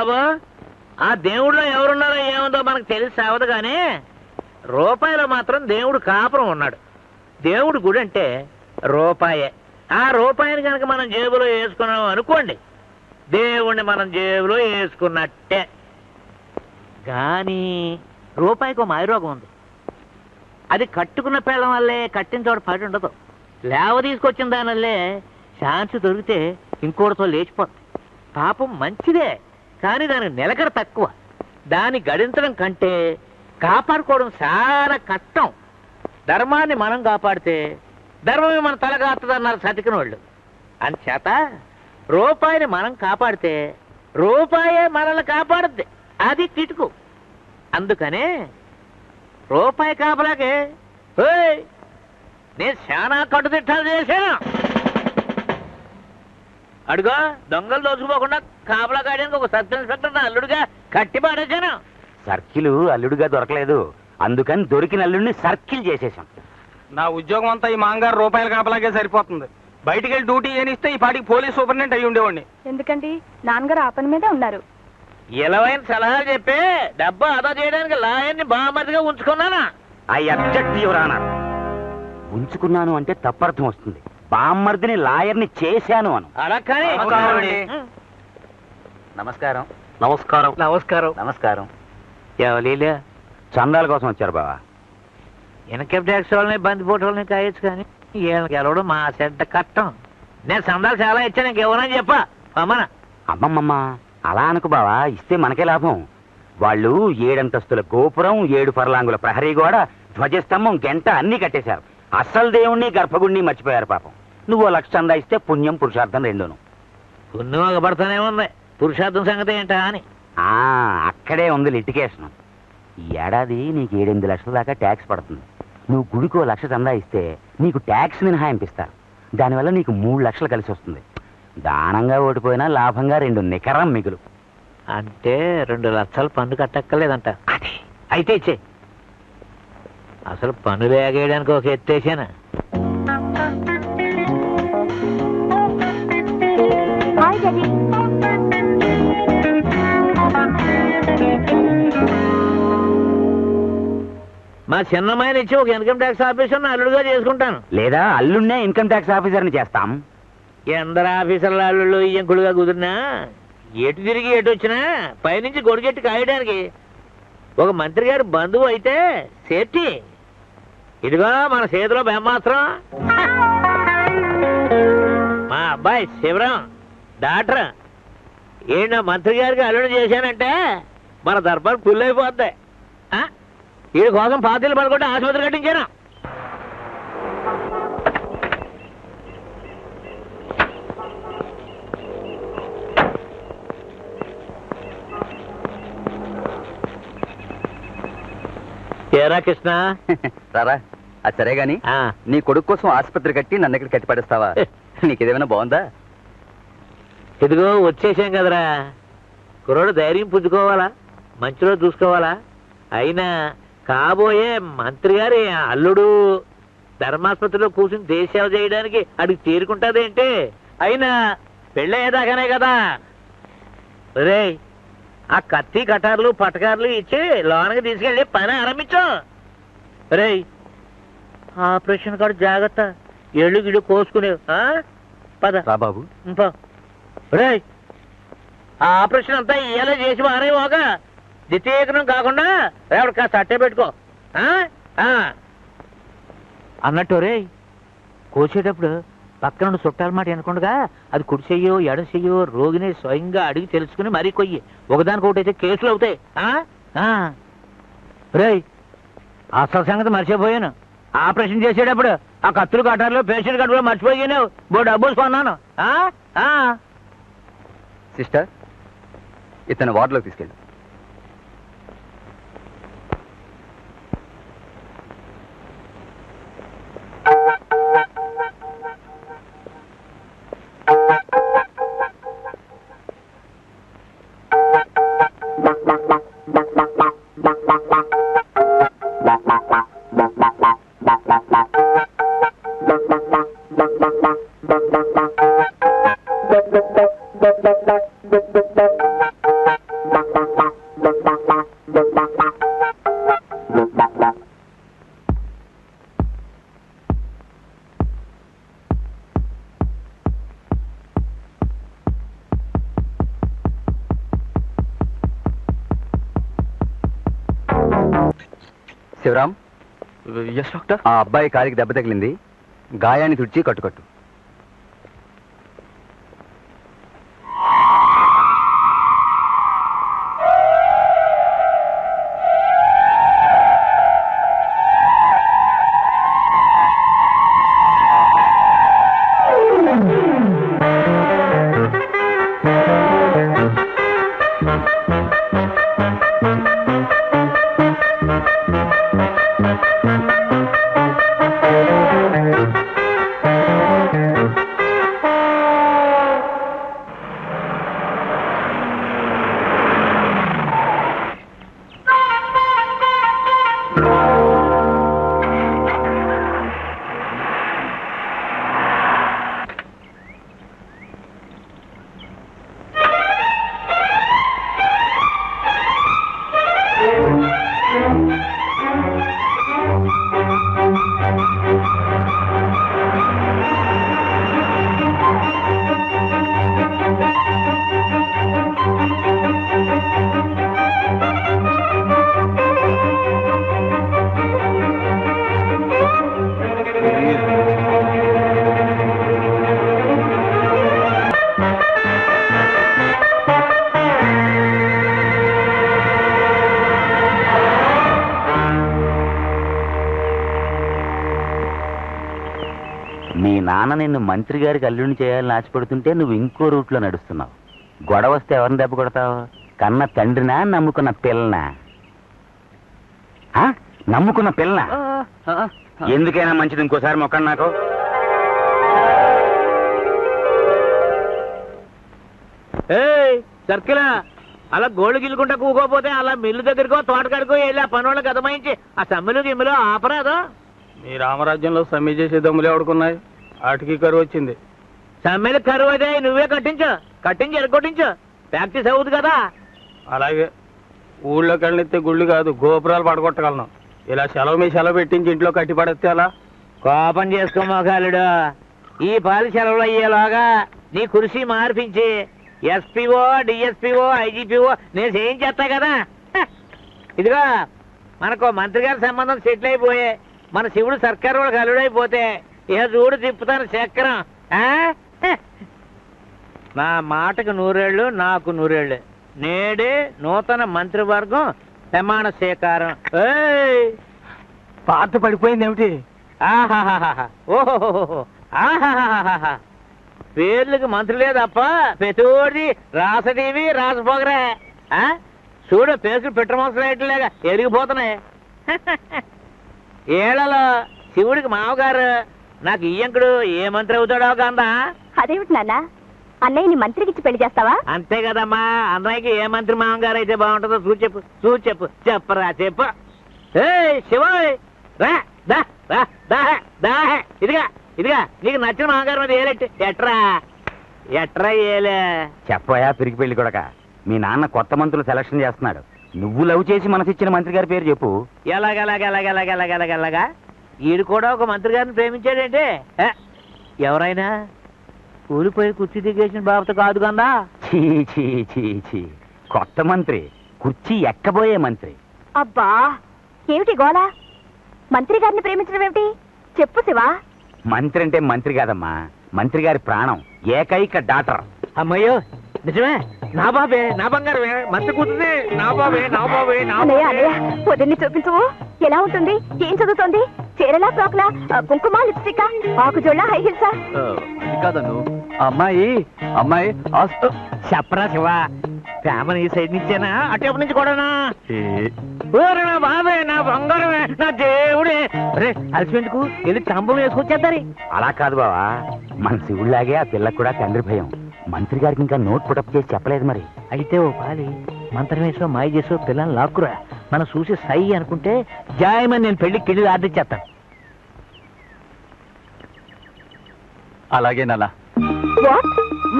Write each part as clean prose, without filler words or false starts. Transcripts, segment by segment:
బాబు, ఆ దేవుడిలో ఎవరున్నారో ఏముందో మనకు తెలిసి అవదు కానీ రూపాయిలో మాత్రం దేవుడు కాపురం ఉన్నాడు. దేవుడు గుడి అంటే రూపాయే. ఆ రూపాయిని కనుక మనం జేబులో వేసుకున్నాం అనుకోండి, దేవుణ్ణి మనం జేబులో వేసుకున్నట్టే. కానీ రూపాయికి మాయరోగం ఉంది. అది కట్టుకున్న పేళ్ళం వల్లే కట్టిన చోట పడి ఉండదు. లేవ తీసుకొచ్చిన దానివల్లే ఛాన్స్ దొరికితే ఇంకోటితో లేచిపోతుంది. పాపం మంచిదే, కానీ దానికి నిలకడ తక్కువ. దాన్ని గడించడం కంటే కాపాడుకోవడం చాలా కష్టం. ధర్మాన్ని మనం కాపాడితే ధర్మమే మన తలగాత్తదన్నారు సతికిన వాళ్ళు. అంచేత రూపాయిని మనం కాపాడితే రూపాయే మనల్ని కాపాడుద్ది. అది కిటుకు. అందుకనే రూపాయి కాపలాకే నేను చాలా కట్టుదిట్టాలు చేశాను. అడుగో, దొంగలు దోచుకోకుండా కాపలా కాయడానికి ఒక సబ్ ఇన్స్పెక్టర్ నా అల్లుడుగా కట్టి పాడేశాను. సర్కిల్ అల్లుడుగా దొరకలేదు, అందుకని దొరికిన అల్లుడిని సర్కిల్ చేసేసాం. నా ఉద్యోగం అంతా ఈ మాంగారు రూపాయల కాపలాగే సరిపోతుంది. బయటికి వెళ్ళి డ్యూటీ ఏనిస్తే ఈ పాటికి పోలీస్ సూపరింటెండెంట్ అయ్యి ఉండేవాడిని. ఎందుకండి, నాన్నగారు ఆ పని మీదే ఉన్నారు. ఇలవైన సలహాలు చెప్పి డబ్బు ఆదా చేయడానికి లాయర్ని బామర్దిగా ఉంచుకున్నానా? I object your honour. ఉంచుకున్నాను అంటే తప్పర్థం వస్తుంది. బామ్మర్దిని లాయర్ని చేశాను అను. అలా కానీ నమస్కారం. నమస్కారం. నమస్కారం. నమస్కారం. ఎవలీలే చందాల కోసం వచ్చారు బావా. ఇన్కమ్ ట్యాక్స్ వాళ్ళని బందిపోటు వాళ్ళని కాయచ్చు, కానీ వీళ్ళకి గెలవడం మా చెడ్డ కట్టం. నేను సందాలు చాలా ఇచ్చాను, ఇంకెవరని చెప్పా అమ్మన. అమ్మమ్మమ్మ, అలా అనుకు బావా, ఇస్తే మనకే లాభం. వాళ్ళు 7 అంతస్తుల గోపురం, 7 ఫర్లాంగుల ప్రహరీ గోడ, ధ్వజస్తంభం, గంట అన్నీ కట్టేశారు. అస్సలు దేవుణ్ణి గర్భగుడిని మర్చిపోయారు పాపం. నువ్వు 1 లక్ష చందా ఇస్తే పుణ్యం పురుషార్థం రెండును. పుణ్యం ఒకబడతానే ఉంది, పురుషార్థం సంగతి ఏంటా అని. అక్కడే ఉంది లిటికేషన్. ఈ ఏడాది నీకు 7-8 లక్షల దాకా ట్యాక్స్ పడుతుంది. నువ్వు గుడికి 1 లక్ష చందా ఇస్తే నీకు ట్యాక్స్ మినహాయింపిస్తారు. దానివల్ల నీకు 3 లక్షలు కలిసి వస్తుంది. దానంగా ఓడిపోయినా లాభంగా 2 నికరం మిగులు. అంటే 2 లక్షలు పన్ను కట్టక్కర్లేదంట. అదే అయితే ఇచ్చే. అసలు పన్నులు ఎగేయడానికి ఒక ఎత్తేసాను. Hi daddy. మా చిన్నమ్మాయిని ఇచ్చి ఒక ఇన్కమ్ ట్యాక్స్ ఆఫీసర్ అల్లుడుగా చేసుకుంటాను. లేదా అల్లుడినే ఇన్కమ్ ట్యాక్స్ ఆఫీసర్ని చేస్తాం. ఎందరు ఆఫీసర్ల అల్లుళ్ళు ఇంకుడుగా కుదిరినా ఎటు తిరిగి ఎటు వచ్చినా పైనుంచి గొడిగెట్టి కాయడానికి ఒక మంత్రి గారి బంధువు అయితే సేఫ్టీ. ఇదిగో మన చేతిలో బ్రహ్మాస్త్రం. మా అబ్బాయి శివరాం డాక్టర్. ఏంటో మంత్రి గారికి అల్లుడు చేశానంటే మన దర్బార్ ఫుల్ అయిపోద్ది. వీడి కోసం పాతీలు పడుకుంటే ఆసుపత్రి కట్టించాను. ఏరా కృష్ణ, రారా. అది సరే గాని నీ కొడుకు కోసం ఆసుపత్రి కట్టి నన్ను ఇక్కడ కట్టి పడేస్తావా? నీకేదేమైనా బాగుందా? ఇదిగో వచ్చేసాం కదరా. కుర్రోడు ధైర్యం పుచ్చుకోవాలా, మంచిలో చూసుకోవాలా. అయినా కాబోయే మంత్రి గారి అల్లుడు ధర్మాసుపత్రిలో కూర్చుని దేశసేవ చేయడానికి అడిగి తీరుకుంటాదేంటి? అయినా పెళ్ళయ్యేదాకానే కదా. రే, ఆ కత్తి కటార్లు పటకార్లు ఇచ్చి లోనకి తీసుకెళ్ళి పని ఆరంభించు. రే, ఆపరేషన్ కాదు, జాగ్రత్త. ఎళ్ళు గిడు కోసుకునేవు. పద బాబు. రే, ఆ ఆపరేషన్ అంతా ఇయ్యాలే చేసి మారేమోగా. ద్వితీయకరం కాకుండా రేపటి కాస్త అట్టే పెట్టుకో అన్నట్టు. రే, కోసేటప్పుడు పక్కన చుట్టాల మాట వినకుండా అది కుడి చెయ్యో ఎడ చెయ్యో రోగిని స్వయంగా అడిగి తెలుసుకుని మరీ కొయ్యి. ఒకదానికొకటి అయితే కేసులు అవుతాయి. రే, అసలు సంగతి మర్చిపోయాను. ఆపరేషన్ చేసేటప్పుడు ఆ కత్తులు కట్టారులో పేషెంట్ కట్టులో మర్చిపోయాను. డబ్బులు కొన్నాను. సిస్టర్, ఇతను వార్డులోకి తీసుకెళ్ళు. Shivaram, yes doctor. ఆ అబ్బాయి కాలికి దెబ్బ తగిలింది, గాయాన్ని తుడిచి కట్టుకట్టు. మీ నాన్న నిన్ను మంత్రి గారికి అల్లుడిని చేయాలని ఆశపడుతుంటే నువ్వు ఇంకో రూట్లో నడుస్తున్నావు. గొడవ వస్తే ఎవరిని దెబ్బ కొడతావు? కన్న తండ్రినా, నమ్ముకున్న పిల్లనా? నమ్ముకున్న పిల్లనా? ఎందుకైనా మంచిది ఇంకోసారి మొక్కండి నాకు. ఏయ్ సర్కిలా, అలా గోళ్ళు గిల్లుకుంటా కూకోపోతే అలా మిల్లు దగ్గరకో తోటకాడికో వెళ్ళి ఆ పనులకు అదమాయించి ఆ సమ్మెలు గిమ్మెలు ఆపరాదు. మీ రామరాజ్యంలో సమ్మె చేసే దమ్ములు ఎవడుకున్నాయి? ఆటికి కరువు వచ్చింది. సమ్మెలు కరువు అయితే నువ్వే కట్టించి ఎరగొట్టించు. ప్రాక్టీస్ అవుతుంది కదా. అలాగే ఊళ్ళోకి వెళ్ళనిస్తే గుళ్ళు కాదు, గోపురాలు పడగొట్టగలను. ఇలా సెలవు మీ సెలవు పెట్టించి ఇంట్లో కట్టి పడేస్తే అలా. కోపం చేసుకో మొగాలుడు. ఈ పాలి సెలవులు అయ్యేలాగా నీ కుర్చీ మార్పించి ఎస్పీఓ, డిఎస్పీఓ, ఐజీపీఓ నేను చేయించేస్తా కదా. ఇదిగో మనకు మంత్రి గారి సంబంధం సెటిల్ అయిపోయే మన శివుడు సర్కారు వాళ్ళకి అల్లుడైపోతే ఇక చూడు తిప్పుతాను చక్రం. నా మాటకు 100 ఏళ్ళు, నాకు 100 ఏళ్ళు. నేడే నూతన మంత్రివర్గం ప్రమాణ స్వీకారం. పాత పడిపోయింది ఏమిటి? ఆహాహాహా, ఓహోహోహో, ఆహాహాహా. పేర్లకు మంత్రులే తప్ప ప్రతోడి రాసటీవి రాసపోగరే. చూడు పేసులు పెట్రమోసలేట్లేగా ఎరిగిపోతున్నాయి. ఏళ్లలో శివుడికి మామగారు నాకు ఇయ్యంకుడు ఏ మంత్రి అవుతాడో కాందా. అదేమిటి నాన్న, అన్నయ్యని మంత్రికిచ్చి పెళ్లి చేస్తావా? అంతే కదమ్మా, అన్నయ్యకి ఏ మంత్రి మామగారు అయితే బాగుంటుందో చూచెప్పు చెప్పరా చెప్పు. ఏ శివ రా దా రా దా దా ఇదిగా నీకు నచ్చిన మామగారు మీద ఏలెట్టు ఎట్రా ఏలే. చెప్పయా పిరికి పెళ్లి కొడక, మీ నాన్న కొత్త మంత్రులు సెలక్షన్ చేస్తున్నాడు. నువ్వు లవ్ చేసి మనసిచ్చిన మంత్రి గారి పేరు చెప్పు. ఎలాగా ఈడు కూడా ఒక మంత్రి గారిని ప్రేమించాడంటే ఎవరైనా కూలిపోయి కుర్చీ దిగేసిన బాబుతో కాదు కన్నా. చీ చీ చీ చీ, కొత్త మంత్రి, కుర్చీ ఎక్కబోయే మంత్రి. అబ్బా ఏమిటి గోలా? మంత్రి గారిని ప్రేమించడం ఏమిటి? చెప్పు శివా. మంత్రి అంటే మంత్రి కాదమ్మా, మంత్రి గారి ప్రాణం, ఏకైక డాటర్. అమ్మయ్యో నిజమే, నా బాబే, నా బంగారమే, మంచి కూతుంది. నా బాబే అన్నయ్య వదిన్ని చూపించవు. ఎలా ఉంటుంది? ఏం చదువుతోంది? చీరలా, ఫ్రాక్లా, కుంకుమ, లిప్స్టిక్, ఆకుజోళ్ళ, హై హిల్సా? అది కాదను, అమ్మాయి చెప్పరా శివ, ఫ్యామిలీ సైడ్ నుంచేనా అటు నుంచి కూడానా? నా బాబే, నా బంగారమే, నా దేవుడే. అరే అలసిపెందుకు, వెళ్ళి తంబం వేసుకొచ్చేద్దరి. అలా కాదు బావా, మన శివుడిలాగే ఆ పిల్లకు కూడా తండ్రి భయం. మంత్రి గారికి ఇంకా నోట్ పుటప్ చేసి చెప్పలేదు మరి. అయితే ఓ పాలి మంత్రం వేసో మాయ చేసో పిల్లల్ని లాక్కురా. మనం చూసి సై అనుకుంటే జాయమని నేను పెళ్లికి కిళ్ళి ఆర్డిచ్చేస్తాను. అలాగే నాన్న. వాట్?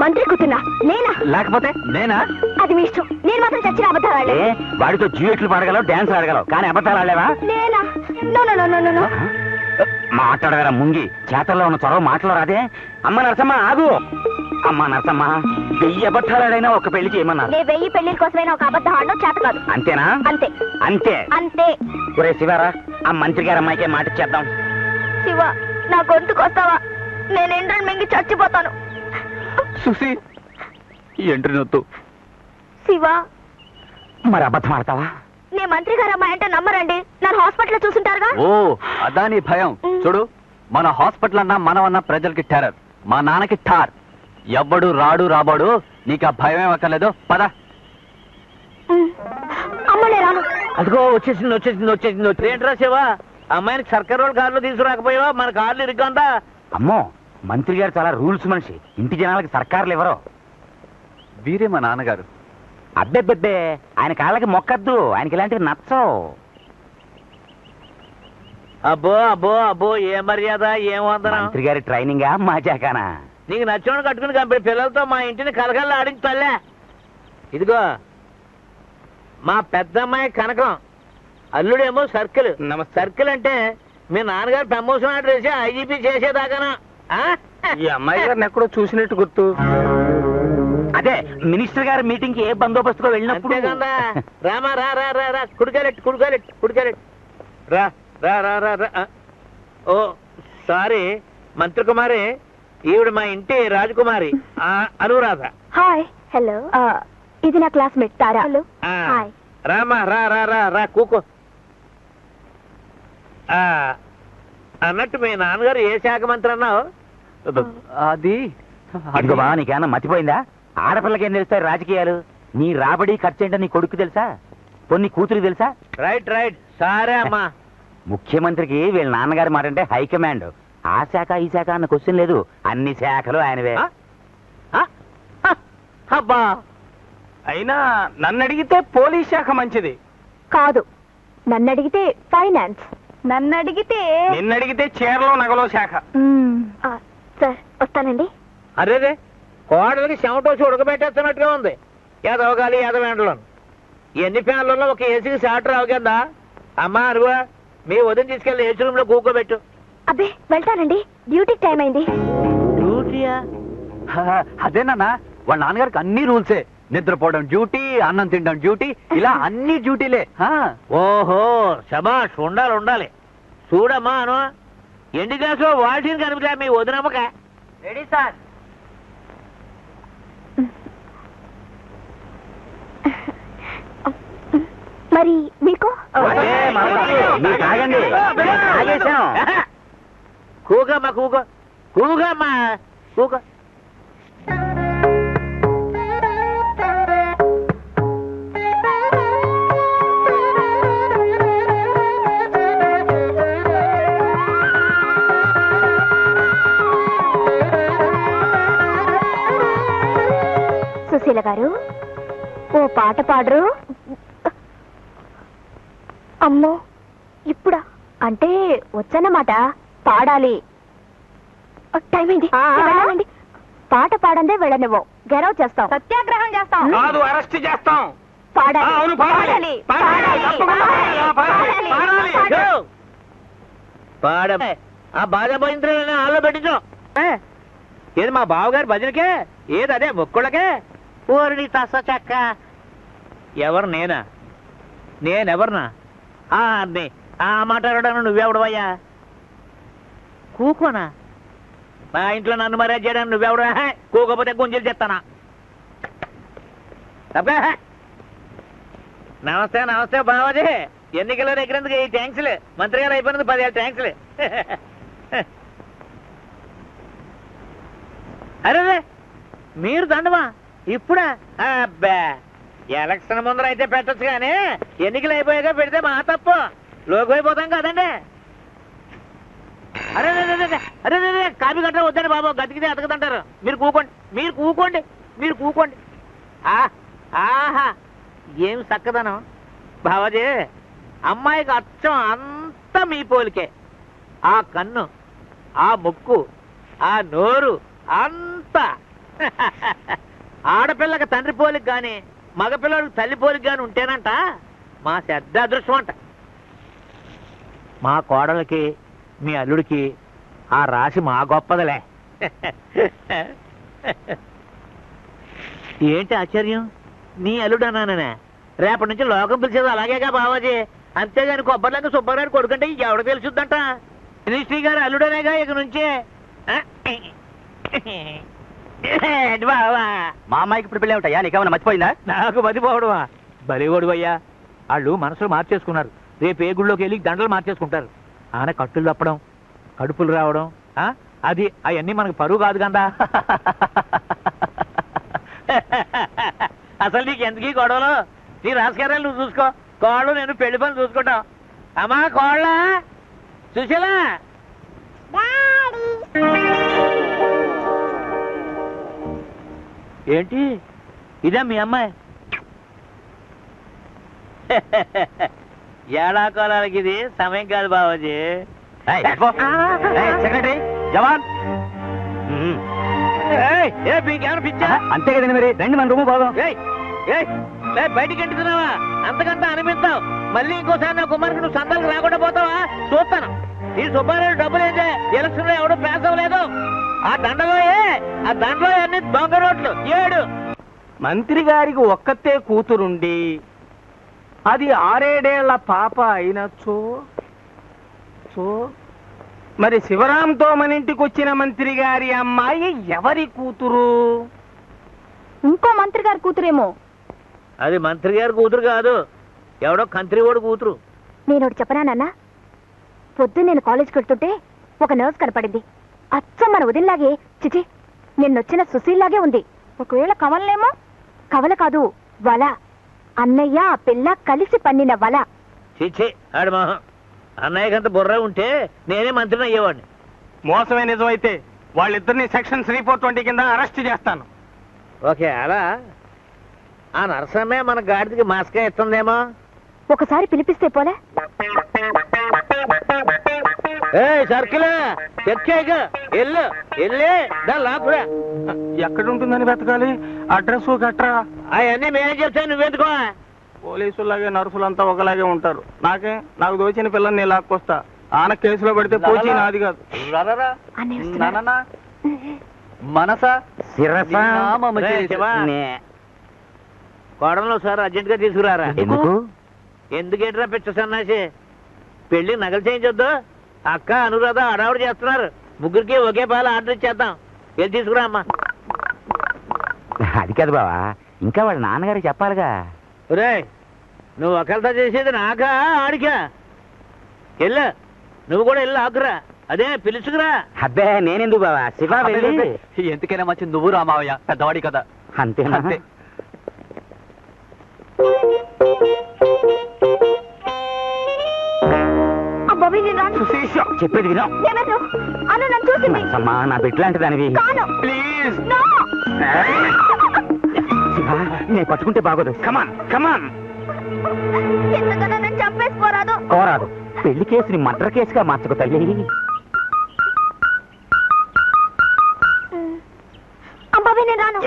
మంత్రి కూతున్నా నేనా? లేకపోతే నేనా? అది మీ ఇష్టం. నేను మాత్రం చచ్చిన అబద్ధాలు ఆడలే. వాడితో డ్యూయెట్లు పాడగలవు, డాన్స్ ఆడగలవు, కానీ అబద్ధాలు ఆడలేవా? నేనా? No no no no no. మాట్లాడగరా ముంగి, చేతల్లో ఉన్న చొరవ మాటలు రాదే. అమ్మ నరసమ్మ ఆగు. అమ్మా నరసమ్మ 1000 అబద్ధాలైనా ఒక పెళ్లి చేయమన్నారు. నే 1000 పెళ్లిల కోసమైనా ఒక అబద్ధం ఆడడం చేత కాదు. అంతేనా? అంతే అంతే. అంతే. ఒరే శివారా, ఆ మంత్రి గారు అమ్మాయికే మాట ఇచ్చేద్దాం. శివ, నా గొంతుకు వస్తావా? నేను ఎండ్రని మింగి చచ్చిపోతాను. సుసి ఎంట్రీ నొత్తు. శివ, మరి అబద్ధం ఆడతావా? నే మంత్రి గారు అమ్మాయి అంటే నమ్మరండి. నన్ను హాస్పిటల్లో చూసుంటారుగా. ఓ అదా నీ భయం. చూడు, మన హాస్పిటల్ అన్నా మనం అన్నా ప్రజలకి టెర్రర్, మా నాన్నకి ఠార్. ఎవ్వడు రాడు రాబాడు, నీకు ఆ భయం ఏమక్కర్లేదు. పద. అమ్మలే రాను. అదిగో వచ్చేసింది. ఏంట్రా శివ, అమ్మాయిని సర్కారు వాళ్ళ కార్లో తీసుకురాకపోయావా? మన కార్లు ఇరుగ్గా. అమ్మో, మంత్రి గారు చాలా రూల్స్ మనిషి. ఇంటి జనాలకి సర్కారులు ఎవరో. వీరే మా నాన్నగారు. అబ్బెబ్బెబ్బే, ఆయన కాళ్ళకి మొక్కద్దు. ఆయనకి ఇలాంటివి నచ్చవు. అబ్బో ఏ మర్యాద, ఏం వందనం. మంత్రి గారి ట్రైనింగా మాజాకానా? నీకు నచ్చోడు కట్టుకుని కంపెనీ పిల్లలతో మా ఇంటిని కలకల్లా ఆడించి తల్లే. ఇదిగో మా పెద్దమ్మాయి కనకం, అల్లుడేమో సర్కిల్. సర్కిల్ అంటే మీ నాన్నగారు ప్రమోషన్ ఆర్డర్ వేసి ఐజీపీ చేసేదాకానా? ఈ అమ్మాయి గారిని ఎక్కడో చూసినట్టు గుర్తు. అదే మినిస్టర్ గారి మీటింగ్ కి ఏ బందోబస్తుగా వెళ్ళినప్పుడు. అంతే కదా. రామా రా కుడికాలెట్టు రా రా రా రా రా. ఓ సారీ మంత్రి కుమారి, ఈవిడ మా ఇంటి రాజకుమారి అనురాధ. హాయ్. హలో. ఇది నా క్లాస్మేట్ తారా. హలో. హాయ్. రామా రా రా రా రా కూకో. అన్నట్టు మీ నాన్నగారు ఏ శాఖ మంత్రి అన్నావు? అది ఇదిగో బా, నీకేమన్నా మతిపోయిందా? ఆడపిల్లకి ఏం తెలుస్తాయి రాజకీయాలు? నీ రాబడి ఖర్చు ఏంటో నీ కొడుకు తెలుసా? కొన్ని కూతురికి తెలుసా? రైట్ సరే అమ్మా. ముఖ్యమంత్రికి వీళ్ళ నాన్నగారి మాట అంటే హైకమాండ్. ఆ శాఖ ఈ శాఖ అన్న క్వశ్చన్ లేదు, అన్ని శాఖలు ఆయనవే. అబ్బా, అయినా నన్ను అడిగితే పోలీస్ శాఖ మంచిది. కాదు, నన్ను అడిగితే ఫైనాన్స్. నన్ను అడిగితే నిన్ను అడిగితే చీరలో నగలో శాఖ. సార్ వస్తానండి. అరేరే, కోడలికి చెమటోసి ఉడకబెట్టేస్తున్నట్టుగా ఉంది. ఎదవగాలి ఎదవేంటలోను. ఎన్ని ఫ్యాన్లలో ఒక ఏసీకి షార్ట్ రావు కదా. అమ్మా అరువా, మీ వదిన తీసుకెళ్ళి ఏసీ రూమ్ లో కూకోబెట్టు. అబ్బే వెళ్తానండి, డ్యూటీకి టైం అయింది. డ్యూటీయా? అదేనా వాళ్ళ నాన్నగారికి అన్ని రూల్సే. నిద్రపోవడం డ్యూటీ, అన్నం తినడం డ్యూటీ, ఇలా అన్ని డ్యూటీలే. ఓహో శబాష్, ఉండాలి. చూడమ్మా అను, ఎండి గ్లాసు వాల్టీని కనిపించా మీ వదినమ్మక. Ready sir. మరి మీకు కూకమ్మా కూక. సుశీల గారు, ఓ పాట పాడరు? అమ్మో, ఇప్పుడా? అంటే వచ్చన్నమాట, పాడాలి. టైం అయింది, వెళ్ళాలండి. పాట పాడందే వెళ్ళనివ్వం, గెరవ్ చేస్తాం, సత్యాగ్రహం చేస్తాం. కాదు, అరెస్ట్ చేస్తాం. పాడాలి. అవును, పాడాలి. పాడ ఆ బాధ భయంత్రాలని హాల్లో పెట్టించు. ఏది మా బావగారి భజనకే? ఏది అదే మొక్కులకే? ఊరిని తస చెక్క. ఎవరు నేనెవరినా? ఆ మాట్లాడడానికి నువ్వెవడవయ్యా? కూకోనా? మా ఇంట్లో నన్ను మర్యాద చేయడానికి నువ్వెవడా? కూకోపోతే గుంజలు చెప్తానా? నమస్తే బావాజీ. ఎన్నికల్లో ఎగిరేందుకు ఈ ట్యాంక్స్లే. మంత్రి గారు అయిపోయినందుకు 10,000 ట్యాంక్స్లే. అరే మీరు దండమా ఇప్పుడా? అబ్బా, ఎలక్షన్ ముందర అయితే పెట్టచ్చు కానీ ఎన్నికలు అయిపోయాక పెడితే మా తప్పు. లోకి అయిపోతాం కదండి. అరే కాపీ గట్ట వద్దండి బాబు, గతికితే అతకదంటారు. మీరు కూకోండి. ఆహా, ఏం చక్కదనం బావాజీ. అమ్మాయికి అచ్చం అంతా మీ పోలికే. ఆ కన్ను, ఆ ముక్కు, ఆ నోరు అంతా. ఆడపిల్లకి తండ్రి పోలికి గాని మగపిల్లడికి తల్లి పోలికి గాని ఉంటేనంట మా పెద్ద అదృష్టం అంట. మా కోడలకి మీ అల్లుడికి ఆ రాశి మా గొప్పదిలే. ఏంటి ఆశ్చర్యం? నీ అల్లుడన్నానే. రేపటి నుంచి లోకం పిలిచేది అలాగేగా బావాజీ. అంతేగాని కొబ్బరిలాగా సుబ్బారావు కొడుకంటే ఎవడ తెలుసుద్దంట. మినిస్ట్రీ గారు అల్లుడనేగా ఇక నుంచే. ఏంటి బావా? మా అమ్మాయికి ఇప్పుడు పెళ్ళి ఉంటాయా? నీకేమైనా మర్చిపోయిందా? నాకు మతిపోవడమా? బలిగోడు అయ్యా. వాళ్ళు మనసులు మార్చేసుకున్నారు. రేపు ఏ గుళ్ళోకి వెళ్ళి దండలు మార్చేసుకుంటారు. ఆన కట్టులు తప్పడం, కడుపులు రావడం, అది అవన్నీ మనకు పరువు కాదు కదా. అసలు నీకు ఎందుకు ఈ గొడవలు? నీ రాజకీయాలు నువ్వు చూసుకో. కోళ్ళు నేను పెళ్లి పనులు చూసుకుంటాం. అమ్మా కోళ్ళ సుశీలా, ఏంటి ఇదే మీ అమ్మాయి? ఏడాకోలాలకి ఇది సమయం కాదు బాబాజీ. సెక్రటరీ జవాన్. మీకేమైనా పిచ్చా? అంతే కదండి మరి. రండి మన రూము బాగా. బయటికి ఎంటుతున్నావా? అంతకంతా అనిపిస్తావు. మళ్ళీ ఇంకోసారి నా కుమార్కి నువ్వు సందర్కి రాకుండా పోతావా? చూస్తాను. ఈ సుబ్బారావు డబ్బులు అయితే ఎలక్షన్ లో ఎవడో పాస్ అవ్వలేదు. ఆ దండలో అన్ని దొంగ నోట్లు 7. మంత్రి గారికి ఒక్కతే కూతురుండి అది 6-7 పాప అయినచో మరి శివరాంతో మన ఇంటికి వచ్చిన మంత్రి గారి అమ్మాయి ఎవరి కూతురు? ఇంకో మంత్రి గారి కూతురేమో. అది మంత్రి గారి కూతురు కాదు, ఎవడో కంత్రివాడు కూతురు. నేను ఒకటి చెప్పనా నాన్న? పొద్దున్న నేను కాలేజ్కి వెళ్తుంటే ఒక నర్స్ కనపడింది. అచ్చం మన వదినలాగే, చిచి నిన్నొచ్చిన సుశీల్లాగే ఉంది. ఒకవేళ కవలనేమో? కవల కాదు, వల. అన్నయ్య ఆ పిల్ల కలిసి పన్నిన వల. చిచ్చి ఆడు మొహం. అన్నయ్యకంత బుర్ర ఉంటే నేనే మంత్రిని అయ్యేవాడిని. మోసమే నిజమైతే వాళ్ళిద్దరిని సెక్షన్ 3/420 కింద అరెస్ట్ చేస్తాను. ఓకే, అలా ఆ నరసమ్మే మన గాడికి మాస్కా ఇస్తుందేమో. ఒకసారి పిలిపిస్తే పోలే? సర్కిల్ చెక్ చేయక ఎల్లు దాని లాక్కురా. ఎక్కడుంటుందని వెతకాలి? అడ్రస్ గట్రా అవన్నీ మేనేజ్ చెప్తాను, నువ్వెందుకో. పోలీసులాగే నర్సులంతా ఒకలాగే ఉంటారు. నాకు దోచిన పిల్లని నేను లాక్కొస్తా. ఆన కేసులో పెడితే పోచి నాది కాదు. అన్నయ్య వస్తున్నాడు. మనసా కోడంలో సార్ అర్జెంట్ గా తీసుకురారా. ఎందుకు? ఎందుకేంట్రా పిచ్చ సన్నాసి? పెళ్లి నగలు చేయించొద్దు. అక్క అనురాధ అడావుడు చేస్తున్నారు. ముగ్గురికి ఒకే పాలు ఆర్డర్ ఇచ్చేద్దాం. వెళ్ళి తీసుకురా అమ్మా. అది కాదు బావా, ఇంకా వాళ్ళ నాన్నగారికి చెప్పాలిగా. రే, నువ్వు ఒకరితో చేసేది నాకా ఆడికా? వెళ్ళు, నువ్వు కూడా వెళ్ళి ఆకురా. అదే పిలుచుకురా. అబ్బే నేనెందుకు బావా, శివ వెళ్ళి. ఎందుకైనా మంచి నువ్వు రామావయ్య, పెద్దవాడి కదా. అంతేనా? అంతే. అబ్బాబీ నేను రాను. చెప్పేది వినో. ఏమేను? అను నన్ను చూసింది. అమ్మా నా బిడ్డలాంటి దానివి. కాను. ప్లీజ్. నో. శివ, నేను పట్టుకుంటే బాగోదు. కమాన్ కమాన్. ఎందుకన్నా నన్ను చంపేసుకోరాదు. కోరాదు. పెళ్లి కేసుని మర్డర్ కేసుగా మార్చుకో తల్లి. అబ్బాబీ నేను రాను.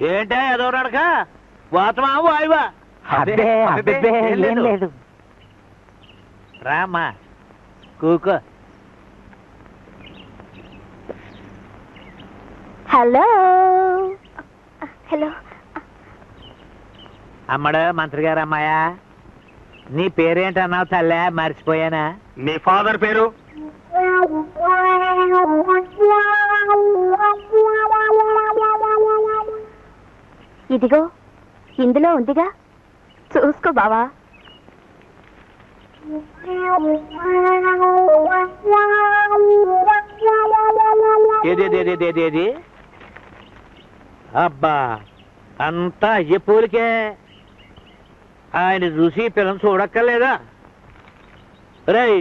ఏంటే ఏదో నడక? వాతమా వాయువా? అబ్బే అబ్బే ఏం లేదు. రామ్మా కూకో. Hello hello. అమ్మడు మంత్రి గారు అమ్మాయా, నీ పేరేంటన్నావు తల్లే? మర్చిపోయానా? మీ ఫాదర్ పేరు? ఇదిగో ఇందులో ఉందిగా, చూసుకో బావా. ఏది అబ్బా, అంతా అయ్యే పోలికే. ఆయన చూసి పిల్లలు చూడక్కర్లేదా? రై,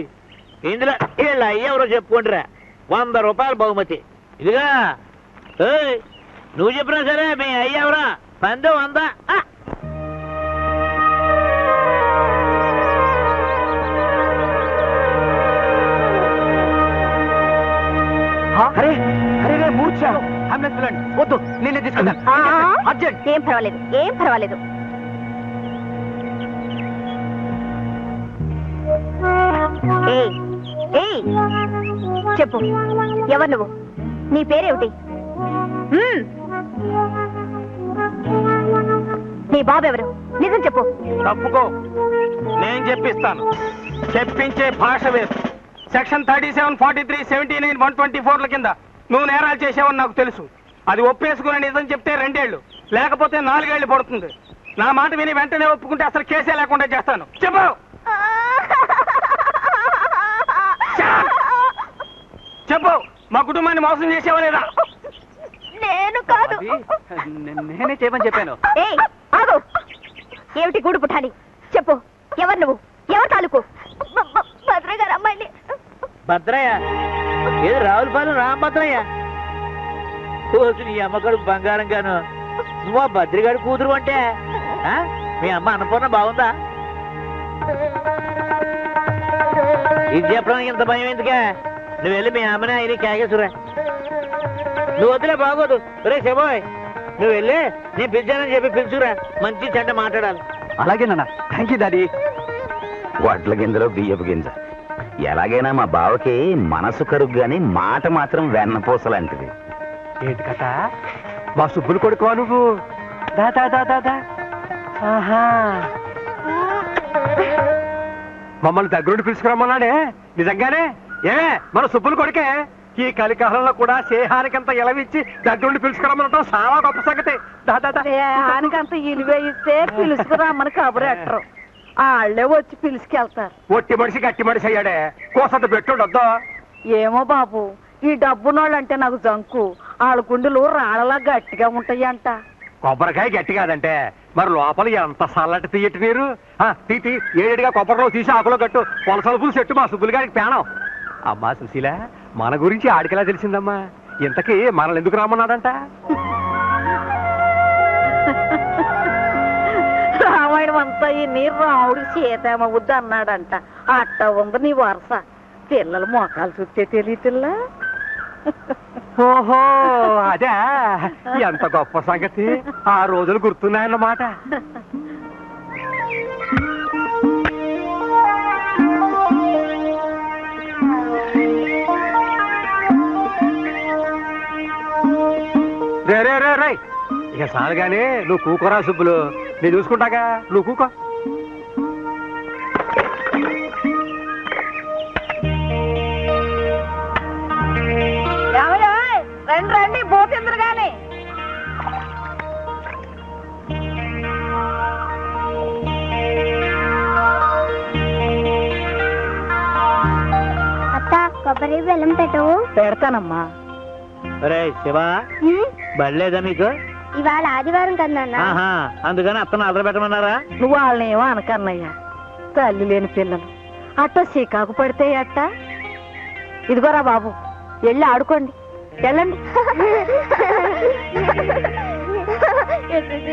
ఇందులో వీళ్ళ అయ్య ఎవరో చెప్పుకుంటారా? 100 రూపాయలు బహుమతి. ఇదిగా నువ్వు చెప్పినా సరే మీ అయ్య ఎవరా? 100. ఏం పర్వాలేదు, ఏం పర్వాలేదు. ఏయ్ ఏయ్, చెప్పు, ఎవరు నువ్వు? నీ పేరేమిటి? హ్మ్. నీ బాబు ఎవరు? నిజం చెప్పు. తప్పుకో, నేను చెప్పిస్తాను. చెప్పించే భాష వేరు. సెక్షన్ 37, 43, 79, 124ల కింద నువ్వు నేరాలు చేసావని నాకు తెలుసు. అది ఒప్పేసుకుని నిజం చెప్తే 2 ఏళ్ళు, లేకపోతే 4 ఏళ్ళు పడుతుంది. నా మాట విని వెంటనే ఒప్పుకుంటే అసలు కేసే లేకుండా చేస్తాను. చెప్పు. చెప్పు, మా కుటుంబాన్ని మోసం చేసావా లేదా? నేను కాదు. నేనే చేయమని చెప్పాను. ఏయ్ ఆగు. ఏమిటి గూడు పుట్టాలి? చెప్పు, ఎవరు నువ్వు? ఎవరు తాలూకు? భద్ర గారు అమ్మాయిని. భద్రయ్య ఏది రావులపాలెం రామభద్రయ్య? రోజు నీ అమ్మగారు బంగారం గాను, నువ్వు ఆ భద్రిగాడి కూతురు అంటే ఆ? మీ అమ్మ అన్నపూర్ణ బాగుందా? ఇది చెప్పడానికి ఇంత భయం ఎందుకే? నువ్వు వెళ్ళి మీ అమ్మని ఆయన కేకేసురా. నువ్వు వద్దులే, బాగోదు. రే శబాయ్, నువ్వు వెళ్ళి నేను పిలిచానని చెప్పి పిలుచురా. మంచి చెడ్డ మాట్లాడాలి. అలాగే నాన్న, థ్యాంక్ యూ డాడీ. వడ్ల గింజలో బియ్యపు గింజ. ఎలాగైనా మా బావకి మనసు కరుగు గాని మాట మాత్రం వెన్నపూసలాంటిది. ఏంటి కథ? మా సుబ్బులు కొడుకువా నువ్వు? దా దా దా దా దా. ఆహా, మమ్మల్ని దగ్గరుండి పిలుచుకురమ్మన్నాడే, నిజంగానే? ఏమే మన సుబ్బులు కొడుకే? ఈ కలికాలంలో కూడా స్నేహానికంత ఎలవిచ్చి దగ్గరుండి పిలుచుకురమ్మనటం చాలా గొప్ప సంగతి. దా దా దా. స్నేహానికంత ఇలువే ఇస్తే పిలుచుకురామని కబురు ఎట్టరు, వాళ్ళే వచ్చి పిలుచుకెళ్తారు. ఒట్టి మనిషి గట్టి మనిషి అయ్యాడే, కోసంత పెట్టుండొద్దా? ఏమో బాబు, ఈ డబ్బునోళ్ళంటే నాకు జంకు. వాళ్ళ గుండెలు రాళ్ళలా గట్టిగా ఉంటాయంట. కొబ్బరికాయ గట్టి కాదంటే మరి లోపల ఎంత సల్లటి తీయటి నీరు. తీతి ఏడేడిగా కొబ్బరిలో తీసి ఆకులో కట్టు, పొలసలుపులు చెట్టు మా సుబ్బులు గారికి పేణం. అమ్మా సుశీల, మన గురించి ఆడికెలా తెలిసిందమ్మా? ఇంతకీ మనల్ని ఎందుకు రామన్నాడంట? రామాయణం అంతా ఈ నీరు రాముడికి సీతమ్మవుద్ది అన్నాడంట. అట్ట ఉంది నీ వరుస. పిల్లలు మోకాలు చుట్టే తెలియటిల్లా. ఓహో అదే, ఎంత గొప్ప సంగతి. ఆ రోజులు గుర్తున్నాయన్నమాట. రే రే రే రే, ఇక చాలు గానీ నువ్వు కూకోరా సుబ్బులు, నేను చూసుకుంటాగా, నువ్వు కూకో. రండి రండి, పోతిందరు గాని. అత్త, కొబ్బరి బెల్లం పెట్టవు. పెడతానమ్మా. రే శివ, బళ్ళేదా మీకు? ఇవాళ ఆదివారం కదా నాన్న. ఆహా, అందుకని అత్తను అదర పెట్టమన్నారా? నువ్వు వాళ్ళని ఏమో అనకన్నయ్యా, తల్లి లేని పిల్లలు అట్ట చికాకు పడితే అట్ట. ఇదిగోరా బాబు, వెళ్ళి ఆడుకోండి, వెళ్ళండి.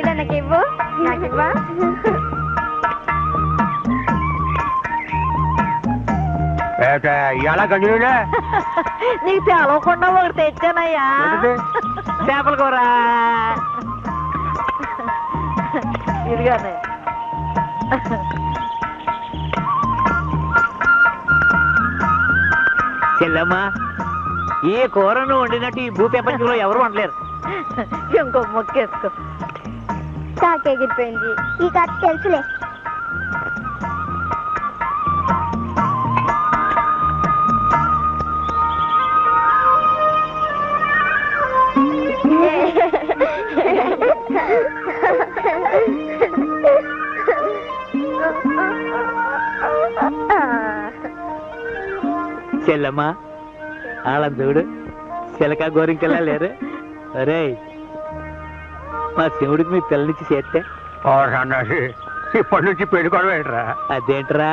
నాకివ్వు, నాకివ్వా. ఎలా గంజునే నీకు తెలవకుండా ఒకటి తెచ్చానయ్యా. చేపల కూర. ఇదిగానే. చెల్లమ్మా, ఏ కూరను వండినట్టు ఈ భూ ప్రపంచంలో ఎవరు వండలేరు. ఇంకో మొక్కేసుకో. తాకెగిరిపోయింది. ఈ కథ తెలుసులే. చెల్లమ్మా, వాళ్ళని చూడు, చిలక గోరింకెలా లేరు. అరే, మా శివుడికి మీ పిల్లనిచ్చి చేస్తే ఇప్పటి నుంచి పెళ్ళికోవడం ఏంట్రా? అదేంట్రా,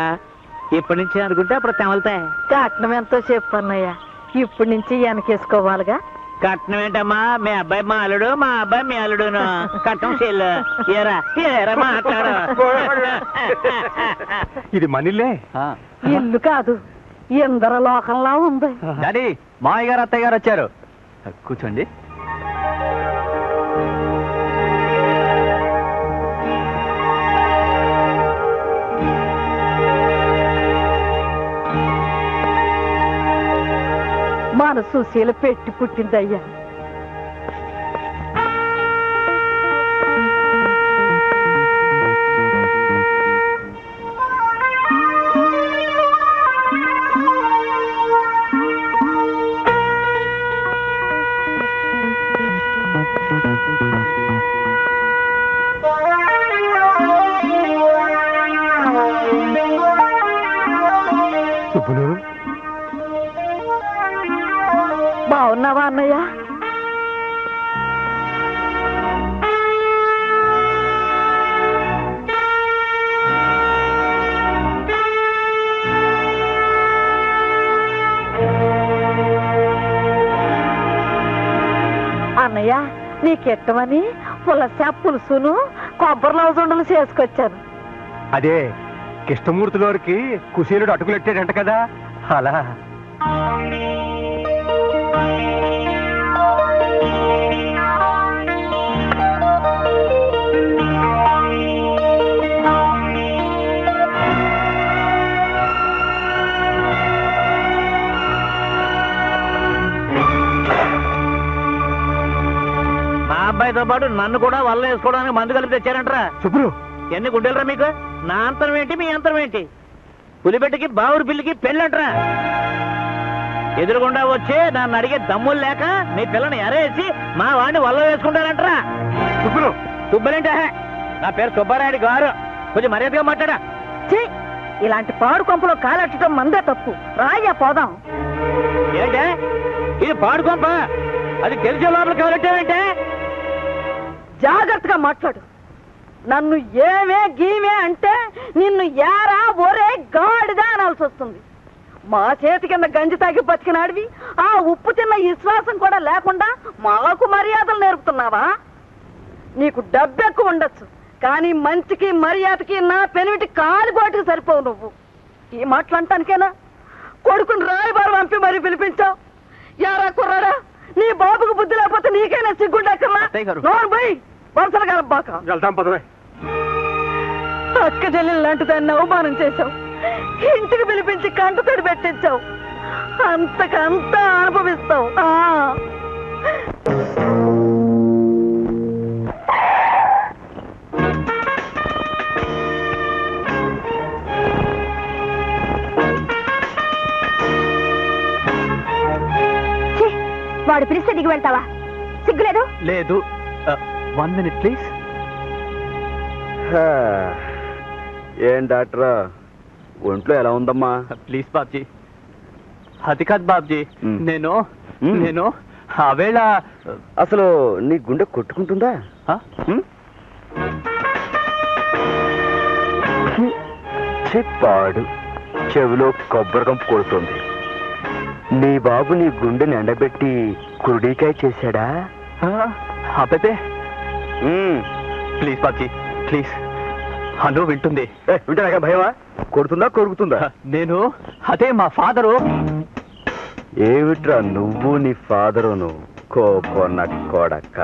ఇప్పటి నుంచి అనుకుంటే అప్పుడు తెమలుతాయి. కట్నం ఎంతో చెప్పన్నయ్యా, ఇప్పటి నుంచి వెనకేసుకోవాలిగా. కట్నం ఏంటమ్మా, మీ అబ్బాయి మా అల్లుడు, మా అబ్బాయి మీ అల్లుడును. కట్నం చెల్లు. ఏరా ఏరా మాట్లాడు. ఇది మనీలే. ఇల్లు కాదు, ఇందర లోకంలా ఉంది. డాడీ, మామయ్య గారు అత్తయ్య గారు వచ్చారు. కూర్చోండి. మన సుశీల పెట్టి పుట్టిందయ్యా. సుబ్బులు, బాగున్నావా అన్నయ్య? అన్నయ్య, నీకెట్టమని పులస పులుసును కొబ్బరి లవజుండలు చేసుకొచ్చాను. అదే కృష్ణమూర్తి గారికి కుశీలుడు అటుకులెట్టాడంట కదా, అలా. మా అబ్బాయితో పాటు నన్ను కూడా వల్ల వేసుకోవడానికి మందు కలిపి తెచ్చారంటరా. సుబ్బులు, ఎన్ని గుండెలరా మీకు? నా అంతరం ఏంటి, మీ అంతరం ఏంటి? పులిబెట్టకి బావురు పిల్లికి పెళ్ళంటరా. ఎదురుగుండా వచ్చి నన్ను అడిగే దమ్ములు లేక మీ పిల్లని ఎరేసి మా వాడిని వల్ల వేసుకుంటారంటరా. సుబ్బులు, సుబ్బలేంటే నా పేరు సుబ్బారాయుడు గారు, కొంచెం మర్యాదగా మాట్లాడా. ఛీ, ఇలాంటి పాడు కొంపలో కాలెట్టడం మందే తప్పు. రాయ్యా పోదాం. ఏంటే ఇది పాడుకోంప? అది తెలిసే లోపల కావాలంటే జాగ్రత్తగా మాట్లాడు. నన్ను ఏమే గీమే అంటే నిన్ను యారా ఒరే గాడిదా అనాల్సి వస్తుంది. మా చేతి కింద గంజి తాగి బతికినాడివి ఆ ఉప్పు తిన్న విశ్వాసం కూడా లేకుండా మాకు మర్యాదలు నేర్పుతున్నావా? నీకు డబ్బు ఎక్కువ ఉండొచ్చు, కానీ మంచికి మర్యాదకి నా పెనిమిటి కాలిగోటికి సరిపోవు. నువ్వు ఈ మాటలు అంటానికేనా కొడుకుని రాయబారు పంపి మరీ పిలిపించావు? యారా కుర్రాడా, నీ బాబుకు బుద్ధి లేకపోతే నీకైనా సిగ్గుండక్కర్లా? నోరు పోయి వరుసలు కలబాక. వెళ్తాం పదవే. అక్క చెల్లెలు లాంటి దాన్ని అవమానం చేశావు, ఇంటికి పిలిపించి కంట తడి పెట్టించావు. అంతకంతా అనుభవిస్తావు. ఛీ, వాడు పిలిస్తే దిగి వెళ్తావా? సిగ్గులేదు? లేదు. 1 minute ప్లీజ్. ఏం డాక్టరా, ఒంట్లో ఎలా ఉందమ్మా? ప్లీజ్ బాబ్జీ. అది కాదు బాబ్జీ, మ్. నేను మ్. నేను ఆవేళ అసలు నీ గుండె కొట్టుకుంటుందా? ఆ? చెప్పాడు, చెవిలో కొబ్బరికంపు కొడుతుంది. నీ బాబు నీ గుండెని ఎండబెట్టి కురుడికాయ చేశాడా? అబ్బే ప్లీజ్ బాబ్జీ ప్లీజ్. హలో వింటుంది. వింటారా భయమా? కొడుతుందా కొరుకుతుందా? నేను అదే మా ఫాదరు. ఏమిట్రా నువ్వు నీ ఫాదరును కోకోనట్ కొడక.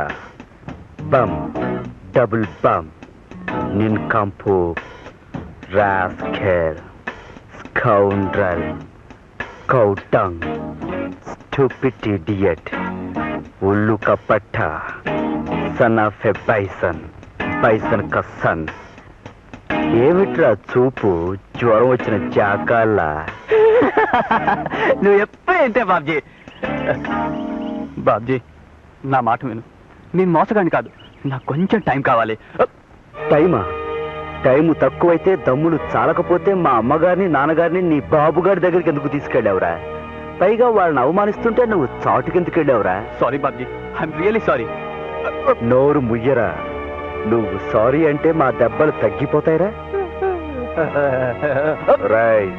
బమ్ డబుల్ బమ్ నిన్ కంపు రాస్కెల్ స్కౌండ్రల్ కౌటంగ్ స్టూపిడ్ ఇడియట్ ఉల్లు కపట్ట son of a bison bison క సన్. ఏమిట్రా చూపు జ్వరం వచ్చిన జాకాళ్ళ? నువ్వు ఎప్పుడు ఏంటే బాబ్జీ. బాబ్జీ నా మాట విను, నేను మోసగాని కాదు, నాకు కొంచెం టైం కావాలి. టైమా? టైము తక్కువైతే దమ్ములు చాలకపోతే మా అమ్మగారిని నాన్నగారిని నీ బాబుగారి దగ్గరికి ఎందుకు తీసుకెళ్ళావురా? పైగా వాళ్ళని అవమానిస్తుంటే నువ్వు చాటుకెందుకు వెళ్ళావురా? Sorry Babji, I'm really sorry. నోరు ముయ్యరా. నువ్వు సారీ అంటే మా దెబ్బలు తగ్గిపోతాయిరా. రాయ్,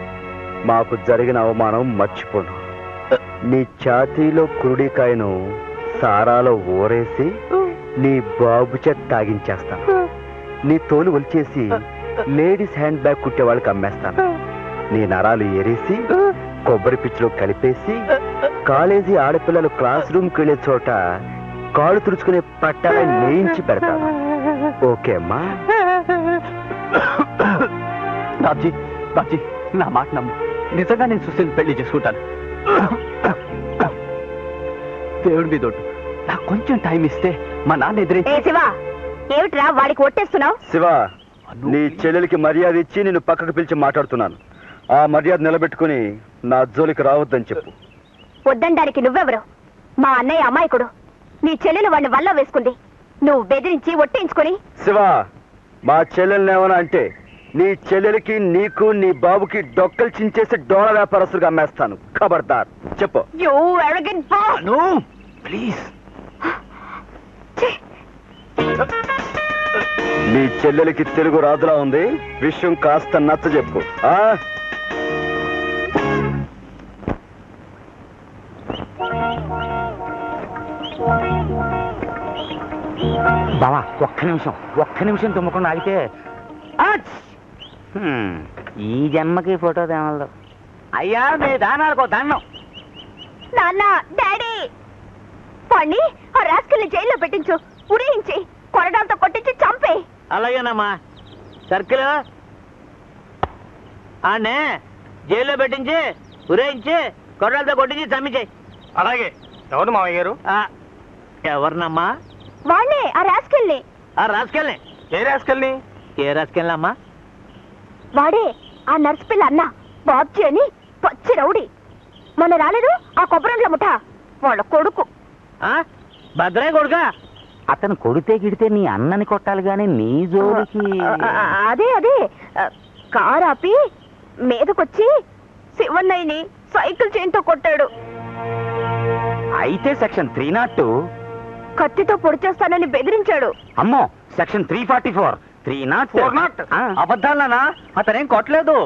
మాకు జరిగిన అవమానం మర్చిపోను. నీ ఛాతీలో కురుడికాయను సారాలో ఊరేసి నీ బాబు చేత తాగించేస్తాను. నీ తోలు ఒలిచేసి లేడీస్ హ్యాండ్ బ్యాగ్ కుట్టే వాళ్ళకి అమ్మేస్తాను. నీ నరాలు ఎరేసి కొబ్బరి పిచ్చిలో కలిపేసి కాలేజీ ఆడపిల్లలు క్లాస్ రూమ్కి వెళ్ళే చోట కాళ్ళు తుడుచుకునే పట్టాల నేయించి పెడతాను. ఓకే అమ్మా? బాబ్జీ బాబ్జీ నా మాట నమ్ము, నిజంగా నేను సుశీల్ పెళ్లి చేసుకుంటాను. దేవుడి మీద ఒట్టు. నాకు కొంచెం టైం ఇస్తే మా నాన్న ఎదురైతే ఏ శివ ఏమిట్రా వాడికి ఒట్టేస్తున్నావు? శివ, నీ చెల్లెలికి మర్యాద ఇచ్చి నిన్ను పక్కకు పిలిచి మాట్లాడుతున్నాను. ఆ మర్యాద నిలబెట్టుకుని నా జోలికి రావద్దని చెప్పు. వద్దండానికి నువ్వెవరు? మా అన్నయ్య అమాయకుడు. నీ చెల్లెలు వాడిని వల్ల వేసుకుంది. నువ్వు బెదిరించి ఒట్టించుకుని. శివ, మా చెల్లెల్ని ఏమన్నా అంటే నీ చెల్లెలికి నీకు నీ బాబుకి డొక్కలు చించేసి డోల వ్యాపారస్తులుగా అమ్మేస్తాను. ఖబర్దార్, చెప్పు. You arrogant boss! Anu please. నీ చెల్లెలికి తెలుగు రాదులా ఉంది. విషయం కాస్త నచ్చ చెప్పు. బావా ఒక్క నిమిషం తుమ్మకుండా ఆగితే ఈ జన్మకి ఫోటో తేమలదు. అయ్యా మీ దానాలకు దండం. నాన్న, డాడీ, వాణ్ణి ఆ రాస్కల్ని జైల్లో పెట్టించు. ఉరేయించి కొరడాలతో కొట్టించి చంపే. అలాగేనమ్మా. సర్కిల్ ఆనే జైల్లో పెట్టించి ఉరేయించి కొర్రలతో కొట్టించి చంపించేయి. అలాగే. ఎవరు మామయ్య గారు? ఎవరినమ్మా? వాణ్ణే, ఆ రాస్కల్ని. ఆ రాసుకెళ్ళి. ఏ రాసుకెళ్ళి? ఏ రాసుకెళ్ళమ్మా? వాడే ఆ నర్సు పిల్ల అన్న బాబ్జీ అని పచ్చి రౌడీ. మొన్న రాలేదు ఆ కొబ్బరండ్ల ముఠ వాళ్ళ కొడుకు. భద్రయ్య కొడుకా? అతను కొడితే గిడితే నీ అన్నని కొట్టాలి గాని నీ జోలికి. అదే కారు ఆపి మీదకొచ్చి శివన్నయ్యని సైకిల్ చైన్తో కొట్టాడు. అయితే సెక్షన్ 302. కత్తితో పొడిచేస్తానని బెదిరించాడు. అమ్మో, సెక్షన్ 344, 304. అబద్ధాలనా? అతనేం కొట్టలేదు.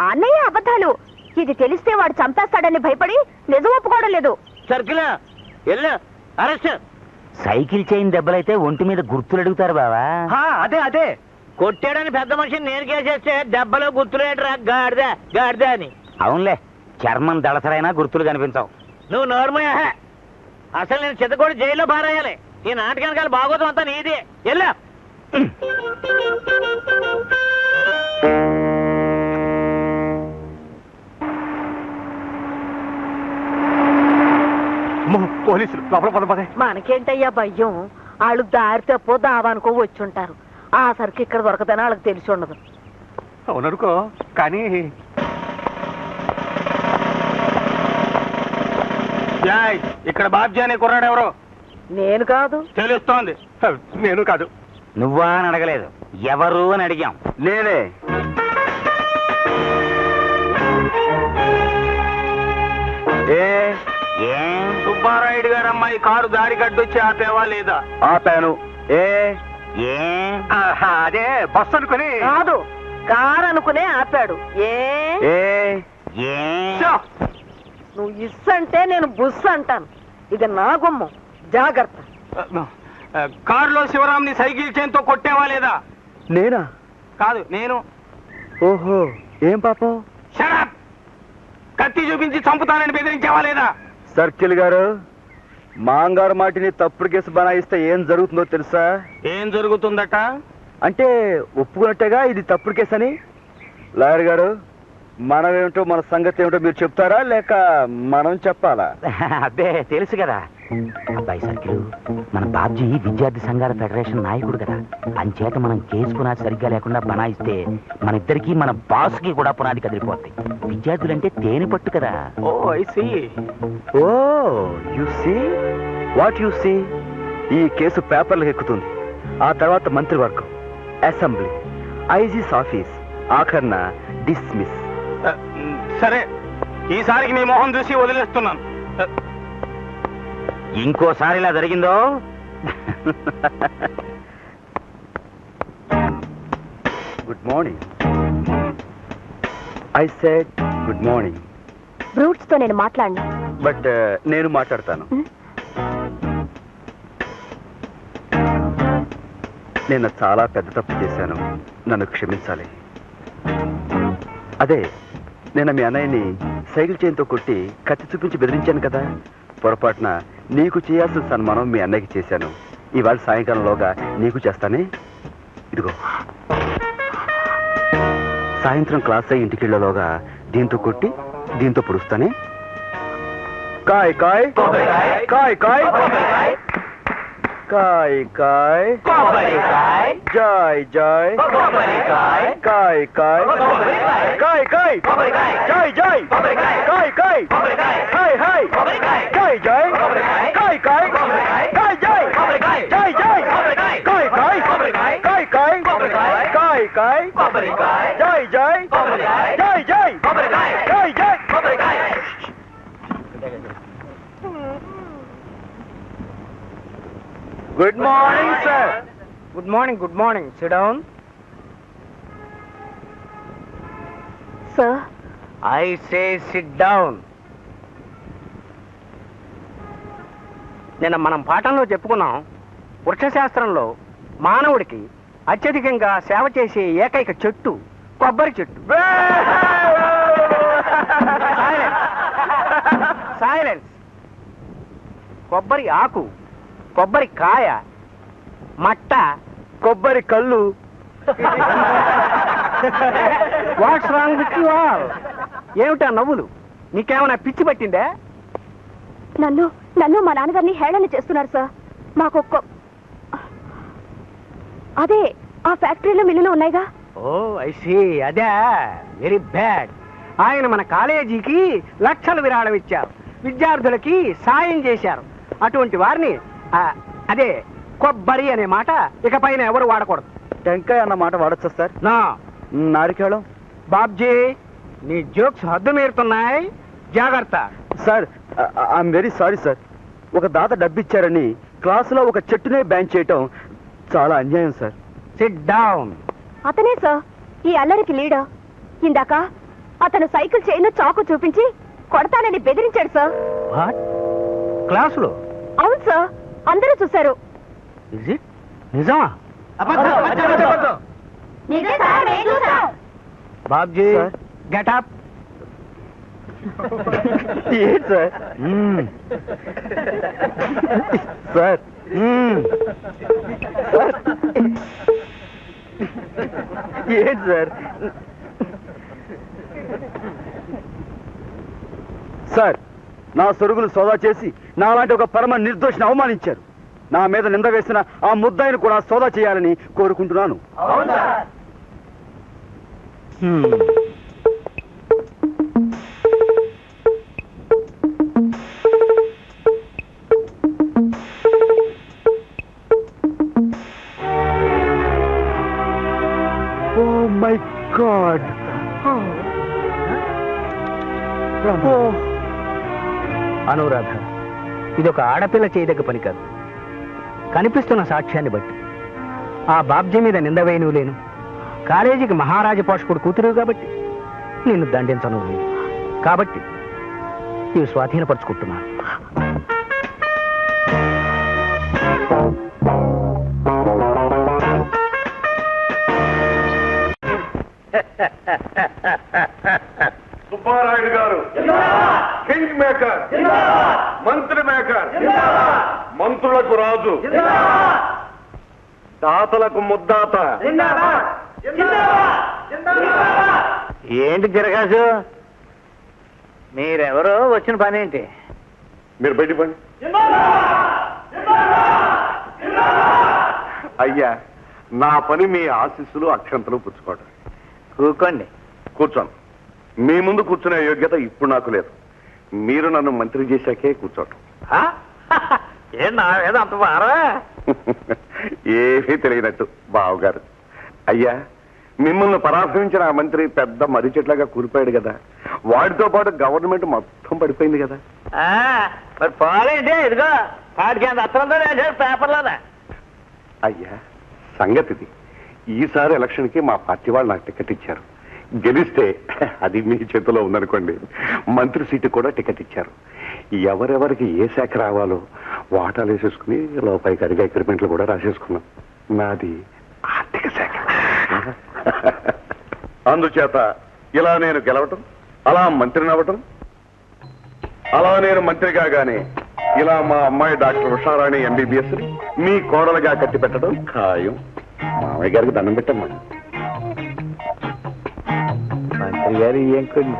అన్నయ్య అబద్ధాలు. ఇది తెలిస్తే వాడు చంపేస్తాడని భయపడి నిజం ఒప్పుకోవడం లేదు. సర్కిల్ వెళ్ళు, అరెస్ట్. సైకిల్ చైన్ దెబ్బలైతే ఒంటి మీద గుర్తులు అడుగుతారు బావా. అదే కొట్టాడని పెద్ద మనిషిని నేను కేసేస్తే దెబ్బలో గుర్తులేటరా గాడిద అని. అవునులే, చర్మం దళసరైనా గుర్తులు కనిపించవు. నువ్వు నోర్మయ్యా. అసలు నేను చిత్తకోడి జైల్లో పారేయాలి. ఈ నాటకానికి బాగోతం అంతా నీది. వెళ్ళు. పోలీసులు లోపల పదే. మనకేంటయ్యా భయం? వాళ్ళు దారి తప్పో దావానుకో వచ్చుంటారు. ఆ సరికి ఇక్కడ దొరకదని వాళ్ళకి తెలిసి ఉండదు. అవుననుకో, కానీ ఇక్కడ బాబ్జీ అనే కుర్రాడు ఎవరో? నేను కాదు. తెలుస్తోంది. నేను కాదు. నువ్వా అని అడగలేదు, ఎవరు అని అడిగాం. నేనే. ఏం సుబ్బారాయుడు గారు అమ్మాయి కారు దారి కట్టొచ్చి ఆపేవా లేదా? ఆపాను. అదే బస్సు అనుకుని. కాదు, కారు అనుకునే ఆపాడు. నువ్వు ఇస్సంటే నేను బుస్సు అంటాను. ఇది నా గుమ్మం, జాగ్రత్త. కారులో శివరాంని సైకిల్ చైన్తో కొట్టేవా లేదా? నేనా? కాదు, నేను. ఓహో, ఏం పాపం? షడప్! కత్తి చూపించి చంపుతానని బెదిరించేవా లేదా? సర్కిల్ గారు, మాంగారు మాటిని తప్పుడు కేసు బనాయిస్తే ఏం జరుగుతుందో తెలుసా? ఏం జరుగుతుందట? అంటే ఒప్పుకున్నట్టేగా ఇది తప్పుడు కేసు అని. లాయర్ గారు, మనమేమిటో మన సంగతి ఏమిటో మీరు చెప్తారా లేక మనం చెప్పాలా? అబ్బే తెలుసు కదా అబ్బాయి సర్కిల్, మన బాబ్జీ విద్యార్థి సంఘాల ఫెడరేషన్ నాయకుడు కదా. అంచేత మనం కేసు పునాది సరిగ్గా లేకుండా బనాయిస్తే మన ఇద్దరికి మన బాస్ కి కూడా పునాది కదిలిపోద్ది. విద్యార్థులంటే తేనె పట్టు కదా. Oh I see. Oh you see what you see. ఈ కేసు పేపర్లకు ఎక్కుతుంది. ఆ తర్వాత మంత్రివర్గం, అసెంబ్లీ, ఐజీస్ ఆఫీస్, ఆఖర్న డిస్మిస్. సరే, ఈసారికి నీ మొహం చూసి వదిలేస్తున్నాను. ఇంకోసారి ఇలా జరిగిందో good morning. I said good morning. Brutes తో నేను మాట్లాడను. బట్ నేను మాట్లాడతాను. నేను చాలా పెద్ద తప్పు చేశాను, నన్ను క్షమించాలి. అదే నేను మీ అన్నయ్యని సైకిల్ చైన్తో కొట్టి కత్తి చూపించి బెదిరించాను కదా. పొరపాటున నీకు చేయాల్సిన సన్మానం మీ అన్నయ్యకి చేశాను. ఇవాళ సాయంకాలంలోగా నీకు చేస్తానే. ఇదిగో, సాయంత్రం క్లాస్ అయ్యి ఇంటికి వెళ్ళలోగా దీంతో కొట్టి దీంతో పొడుస్తానే. కాయ్ కాయ్ కాయ్ కాయ్ కాయ్ కాయ్ Joy Joy Kai Kai Kai Kai Joy Joy Kai Kai hi hi Kai Joy Kai Kai Kai Joy Joy Joy Kai Kai Kai Kai Kai Kai Joy Joy Joy Joy Kai Joy. Good morning sir. Good morning, good morning. SIT down. Sir, I say SIT down. నిన్న మనం పాఠంలో చెప్పుకున్నాం, వృక్షశాస్త్రంలో మానవుడికి అత్యధికంగా సేవ చేసే ఏకైక చెట్టు కొబ్బరి చెట్టు. సైలెన్స్. కొబ్బరి ఆకు, కొబ్బరి కాయ, మట్ట, కొబ్బరి కళ్ళు. What's wrong with you all? ఏమిటా నవ్వులు? నీకేమైనా పిచ్చి పట్టిందే? నన్ను నన్ను మా నాన్నగారిని హేళన చేస్తున్నారు సార్. మాకు అదే ఆ ఫ్యాక్టరీలో మిల్లులు ఉన్నాయిగా. ఓ ఐ సీ. అదే వెరీ బ్యాడ్. ఆయన మన కాలేజీకి లక్షలు విరాళం ఇచ్చారు, విద్యార్థులకి సాయం చేశారు. అటువంటి వారిని అదే కొబ్బరి అనే మాట ఇక పైన ఎవరు వాడకూడదు. టెంకాయ అన్న మాట వాడచ్చా సార్? నా నారికేళం. బాబ్జీ, నీ జోక్స్ హద్దు మీరుతున్నాయి, జాగ్రత్త. Sir, I'm very sorry sir. ఒక దాత డబ్బిచ్చారని క్లాసులో ఒక చెట్టునే బ్యాన్ చేయటం చాలా అన్యాయం సార్. SIT down. అతనే సార్ ఈ అల్లరికి లీడర్. ఇందాక అతను సైకిల్ చైన్ చాకు చూపించి కొడతానని బెదిరించాడు సార్. వాట్? క్లాసులో? అవును సార్, అందరూ చూశారు. Is it? నిజమా? బాబ్జీ, సార్. Get up. ఏంటి సార్? సార్, ఏంటి సార్? సార్, నా సొరుగులు సోదా చేసి నాలాంటి ఒక పరమ నిర్దోషిని అవమానించారు. నా మీద నింద వేసిన ఆ ముద్దాయిని కూడా సోదా చేయాలని కోరుకుంటున్నాను. Oh my God. అనురాధ, ఇదొక ఆడపిల్ల చేయదగ్గ పని కాదు. కనిపిస్తున్న సాక్ష్యాన్ని బట్టి ఆ బాబ్జీ మీద నింద వేయను లేను. కాలేజీకి మహారాజ పోషకుడు కూతురు కాబట్టి నిన్ను దండించను లేదు. కాబట్టి ఇవి స్వాధీనపరుచుకుంటున్నాను. సుబ్బారాయుడు గారు కింగ్ మేకర్, మంత్రి మేకర్, మంత్రులకు రాజు, దాతలకు ముద్దాత. ఏంటి తిరగాసు? మీరెవరో వచ్చిన పని ఏంటి? మీరు బయట పని. అయ్యా, నా పని మీ ఆశీస్సులు అక్షంతలు పుచ్చుకోవడం. కూకోండి. కూర్చోను. మీ ముందు కూర్చునే యోగ్యత ఇప్పుడు నాకు లేదు. మీరు నన్ను మంత్రి చేశాకే కూర్చోటం. ఏం నా మీద అంత భారమా? ఏమీ తెలియనట్టు బావగారు. అయ్యా, మిమ్మల్ని పరామర్శించిన ఆ మంత్రి పెద్ద మర్రి చెట్లాగా కూలిపోయాడు కదా. వాడితో పాటు గవర్నమెంట్ మొత్తం పడిపోయింది కదా. మరి పోలేంటి? ఇదిగో వాడికి అంత అత్రంతో వేసాడు పేపర్లోనే. అయ్యా, సంగతిది. ఈసారి ఎలక్షన్కి మా పార్టీ వాళ్ళు నాకు టికెట్ ఇచ్చారు. గెలిస్తే అది మీ చేతిలో ఉందనుకోండి, మంత్రి సీటు కూడా టికెట్ ఇచ్చారు. ఎవరెవరికి ఏ శాఖ రావాలో వాటాలు వేసేసుకుని లోపలికి అడిగే అగ్రిమెంట్లు కూడా రాసేసుకున్నాం. నాది ఆర్థిక శాఖ. అందుచేత ఇలా నేను గెలవటం, అలా మంత్రిని అవ్వటం, అలా నేను మంత్రి కాగానే ఇలా మా అమ్మాయి డాక్టర్ ఉషారాణి MBBS మీ కోడలుగా కట్టి పెట్టడం ఖాయం. మామయ్య గారికి దండం పెట్టమ్మా. మంత్రి గారు ఏం కొన్ని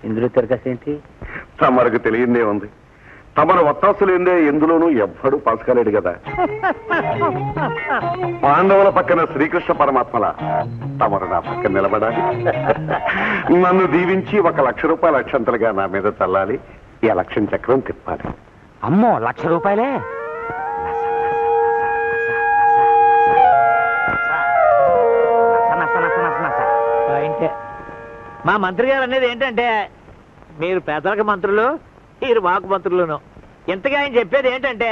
ఇందులో తిరగసి ఏంటి? తమరకు తెలియందే ఉంది. తమరు వత్తాసు లేదే ఎందులోనూ ఎవ్వడూ పాస్ కాలేడు కదా. పాండవుల పక్కన శ్రీకృష్ణ పరమాత్మల తమరు నా పక్కన నిలబడాలి. నన్ను దీవించి 1 లక్ష రూపాయల అక్షంతలుగా నా మీద చల్లాలి. ఈ ఎలక్షన్ చక్రం తిప్పాలి. అమ్మో, 1,00,000 రూపాయలే? పాయింటే. మా మంత్రి గారు అనేది ఏంటంటే, మీరు పేదలకు మంత్రులు, మీరు మాకు మంత్రులను. ఇంతగా ఆయన చెప్పేది ఏంటంటే,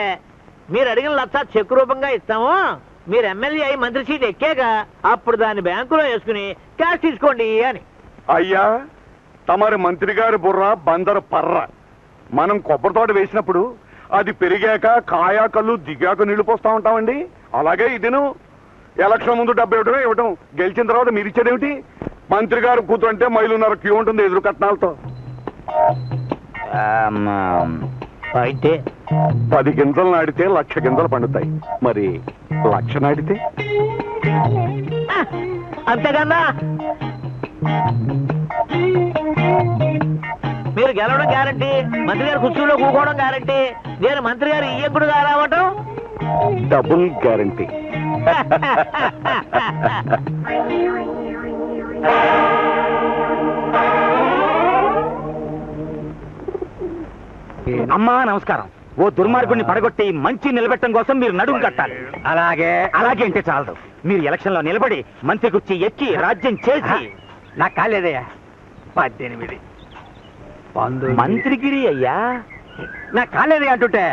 మీరు అడిగిన 1,00,000 చెక్ రూపంగా ఇస్తాము, మీరు ఎమ్మెల్యే అయి మంత్రి సీట్ ఎక్కాక అప్పుడు దాన్ని బ్యాంకులో వేసుకుని క్యాష్ తీసుకోండి అని. అయ్యా, తమరి మంత్రి గారి బుర్ర బందరు పర్ర. మనం కొబ్బరి తోట వేసినప్పుడు అది పెరిగాక కాయా కళ్ళు దిగాక నీళ్లు పోస్తా ఉంటామండి. అలాగే ఇదిను ఎలక్షన్ ముందు 70 ఇవ్వటం, గెలిచిన తర్వాత మీరు ఇచ్చేదేమిటి? మంత్రి గారు కూతుంటే మైలున్నర క్యూ ఉంటుంది ఎదురు కట్నాలతో. పాయింటే. 10 గింజలు నాటితే 1,00,000 గింజలు పండుతాయి. మరి 1,00,000 నాటితే? అంతేకన్నా మీరు గెలవడం గ్యారంటీ, మంత్రి గారు కుర్చీలో కూకోవడం గ్యారంటీ, నేను మంత్రి గారు ఇయ్యకుడుగా రావటం డబుల్ గ్యారంటీ. అమ్మా నమస్కారం. ఓ దుర్మార్గుడిని పడగొట్టి మంచి నిలబెట్టడం కోసం మీరు నడుము కట్టాలి. అలాగే అంటే చాలదు, మీరు ఎలక్షన్ లో నిలబడి మంత్రి కుర్చీ ఎక్కి రాజ్యం చేసి. నాకు కాలేదయ్యా. 18 మంత్రిగిరి అయ్యా, నాకు కాలేదే అంటుంటే.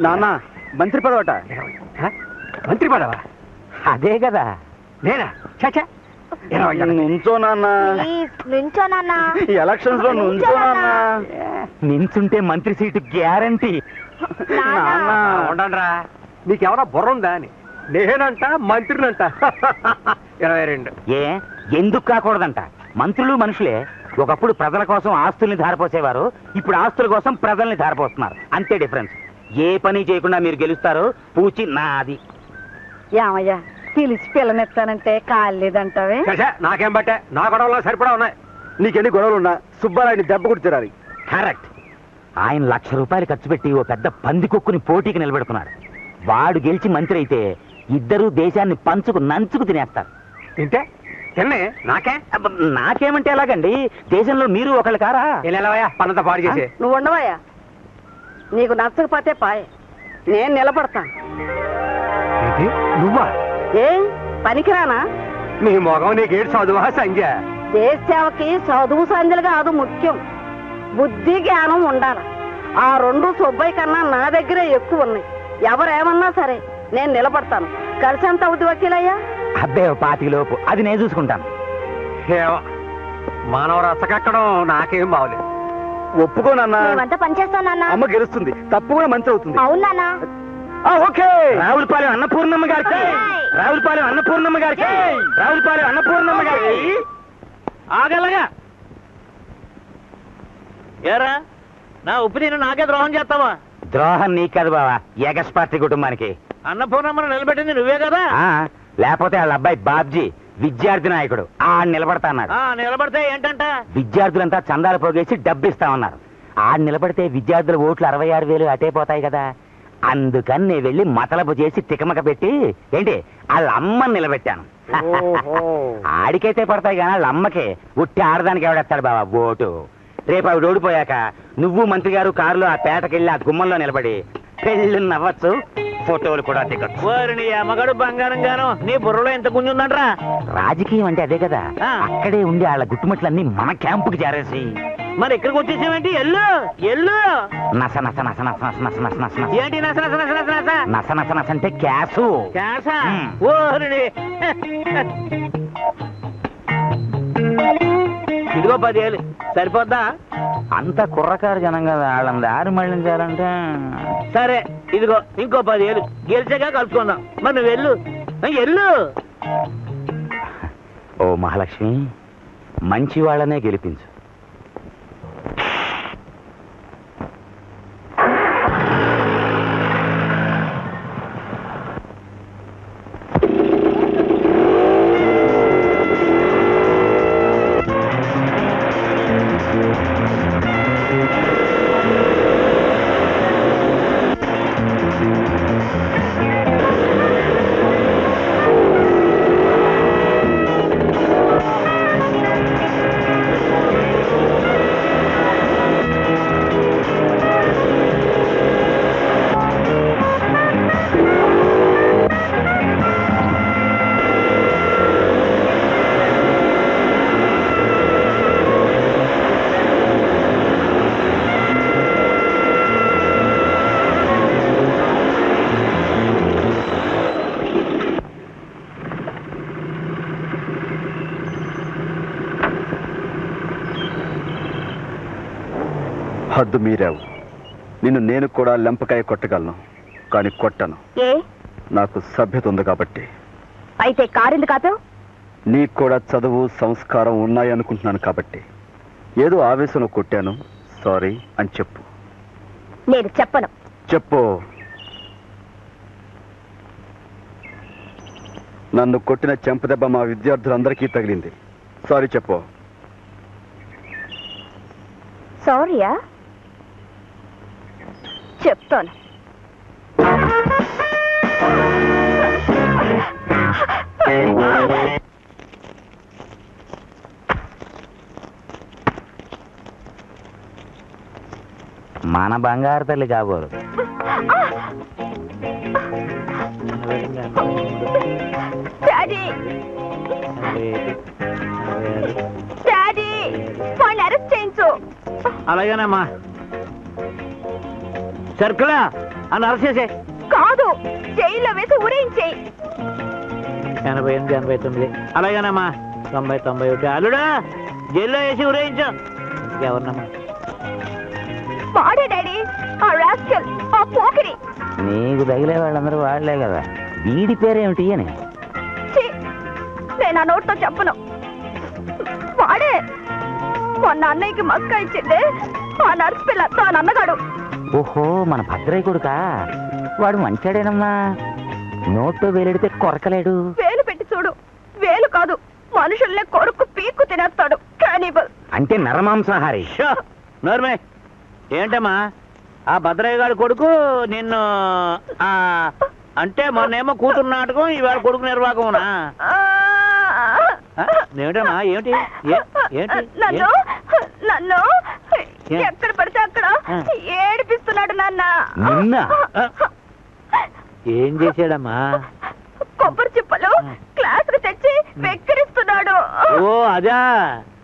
నాన్న మంత్రి పదవట. మంత్రి పదవా? అదే కదా. నేనా? చచ్చా. నుంచో నాన్న, నుంచో నాన్న. ఎలక్షన్స్ లో నుంచో నాన్న. నించుంటే మంత్రి సీటు గ్యారంటీ. నాన్న ఉండండిరా, నీకెవరా బుర్ర ఉందా అని. నేనంట మంత్రినంట. 22. ఏ ఎందుకు కాకూడదంట? మంత్రులు మనుషులే. ఒకప్పుడు ప్రజల కోసం ఆస్తుల్ని ధారపోసేవారు, ఇప్పుడు ఆస్తుల కోసం ప్రజల్ని ధారపోస్తున్నారు. అంతే డిఫరెన్స్. ఏ పని చేయకుండా మీరు గెలుస్తారు. పూచి నాది. ఏమయ్యా, పిలిచి పిల్లనెత్తానంటే కాలేదంటావే? నాకేం బట్టే, నా గొడవలో సరిపడా ఉన్నాయి. నీకెన్ని గొడవలున్నా సుబ్బారాయుని దెబ్బ కొట్టి తిరాలి. కరెక్ట్. ఆయన 1,00,000 రూపాయలు ఖర్చు పెట్టి ఓ పెద్ద పందికొక్కుని పోటీకి నిలబెడుతున్నాడు. వాడు గెలిచి మంత్రి అయితే ఇద్దరూ దేశాన్ని పంచుకు నంచుకు తినేస్తారు. తింటే తిన్నే నాకే. అబ్బ, నాకేమంటే ఎలాగండి? దేశంలో మీరు ఒకళ్ళు కారా? వెళ్ళవయ్యా, పనంతా పాడు చేసి. నువ్వు ఉండవయ్యా, నీకు నచ్చకపోతే పాయే, నేను నిలబడతాను. నువ్వా? ఏం పనికిరానా? నీ మొగం నీకేడు చదువా సంఖ్య? దేశ సేవకి చదువు సంధ్యలు కాదు ముఖ్యం, బుద్ధి జ్ఞానం ఉండాలి. ఆ 2 సుబ్బయ్య కన్నా నా దగ్గరే ఎక్కువ ఉన్నాయి. ఎవరేమన్నా సరే నేను నిలబడతాను. కలిసి ఎంత అవుద్ది వకీలయ్యా? అబ్బే 25 లోపు, అది నేను చూసుకుంటాను. మనం రచ్చకెక్కడం నాకేం బాగలేదు. ఒప్పుకో నాన్న, మేమంతా పనిచేస్తాం నాన్న. అమ్మ గెలుస్తుంది, తప్పకుండా మంత్రి అవుతుంది. అవును నాన్న. ఓకే. రావులపాలెం అన్నపూర్ణమ్మ గారికి, రావులపాలెం అన్నపూర్ణమ్మ గారికి, రావులపాలెం అన్నపూర్ణమ్మ గారికి. ఆగలగా ఏరా, నా ఉప్పు తిని నాకే ద్రోహం చేస్తావా? ద్రోహం నీకు కాదు బావా, ఎగస్ పార్టీ కుటుంబానికి. అన్నపూర్ణమ్మను నిలబెట్టింది నువ్వే కదా. లేకపోతే వాళ్ళ అబ్బాయి బాబ్జీ విద్యార్థి నాయకుడు నిలబడతా అన్నాడు. నిలబడితే ఏంటంట? విద్యార్థులంతా చందాలు పోగేసి డబ్బిస్తామన్నారు. నిలబడితే విద్యార్థుల ఓట్లు 66,000 అటే పోతాయి కదా. అందుకని నేను వెళ్ళి మతలబు చేసి తికమక పెట్టి ఏంటి వాళ్ళ అమ్మని నిలబెట్టాను. ఆడికైతే పడతాయి కానీ వాళ్ళ అమ్మకే, ఉట్టి ఆడదానికి ఎవడెత్తాడు బావా ఓటు. రేపు ఆవిడ ఓడిపోయాక నువ్వు మంత్రి గారు కారులో ఆ పేటకెళ్ళి ఆ గుమ్మంలో నిలబడి పెళ్ళి నవ్వచ్చు, ఫోటోలు కూడా దిగొచ్చు. నీ అమ్మగడు బంగారంగాను నీ బుర్రలో ఎంత గుంజుందంట్రా. రాజకీయం అంటే అదే కదా. అక్కడే ఉండి వాళ్ళ గుట్టుమట్లన్నీ మన క్యాంపుకి చేరేసి మరి ఇక్కడికి వచ్చేసావేంటి? ఎల్లు ఎల్లు. నస నస నస నస నస నస నస నస నస. ఏంటి నస నస నస నస నస? నస నస నస అంటే క్యాసు. క్యాసా? మ్. ఓరిని. ఇదిగో 10,000 సరిపోద్దా? అంత కుర్రకారు జనం కదా, వాళ్ళని దారి మళ్ళించాలంటే. సరే ఇదిగో ఇంకో 10,000 గెలిచాక కలుసుకుందాం. మరి నువ్వు వెళ్ళు ఎల్లు. ఓ మహాలక్ష్మి, మంచి వాళ్ళనే గెలిపించు. హద్దు మీరావు. నిన్ను నేను కూడా లెంపకాయ కొట్టగలను, కానీ కొట్టను. ఏ నాకు సభ్యత ఉంది కాబట్టి. అయితే కారెందుకు కాపావు? నీకు కూడా చదువు సంస్కారం ఉన్నాయనుకుంటున్నాను కాబట్టి. ఏదో ఆవేశంలో కొట్టాను, సారీ అని చెప్పు. నేను చెప్పను. చెప్పు. నన్ను కొట్టిన చెంపదెబ్బ మా విద్యార్థులందరికీ తగిలింది. సారీ చెప్పు. సారీయా? చెప్తాను. మన బంగారు తల్లి కాబోరు. డాడీ, డాడీ, వాడిని అరెస్ట్ చేయించు. అలాగేనమ్మా. సర్కులా అని అరెస్ట్ చేసే. కాదు, జైల్లో వేసి ఊరేయించేయి. 88, 89. అలాగేనమ్మా. 90, 91. అల్లుడా జైల్లో వేసి ఊరేయించు. ఎవరినమ్మా? వాడే డాడీ, ఆ రాస్కల్, ఆ పోకిరి. నీకు తగిలే వాళ్ళందరూ వాడలే కదా. వీడి పేరేమిటి అని? ఛీ, నేను ఆ నోటితో చెప్పను. వాడే మొన్న అన్నయ్యకి మస్కా ఇచ్చిందే ఆ నర్సు పిల్ల, తాను అన్నగాడు. ఓహో, మన భద్రయ్య కొడుకా? వాడు మంచాడేనమ్మా. నోట్లో వేలెడితే కొరకలేడు. వేలు పెట్టి చూడు, వేలు కాదు, మనుషుల్నే కొరుకు పీక్కు తినేస్తాడు. కానిబల్. అంటే నరమాంసాహారి. షో, నోర్మే. ఏంటమ్మా ఆ భద్రయ్య గారి కొడుకు నిన్ను అంటే మొన్నేమో కూతురు నాటకం, ఇవాళ కొడుకు నిర్వాహకమునా? ఏమిటమ్మా? ఏమిటి ఏంటి? నన్ను నన్ను ఎక్కడ పడితే అక్కడ ఏడిపిస్తున్నాడు నాన్న. నిన్న ఏం చేశాడమ్మా? కొబ్బరి చిప్పలు క్లాస్ కు తెచ్చి వెక్కిరిస్తున్నాడు. ఓ అదా,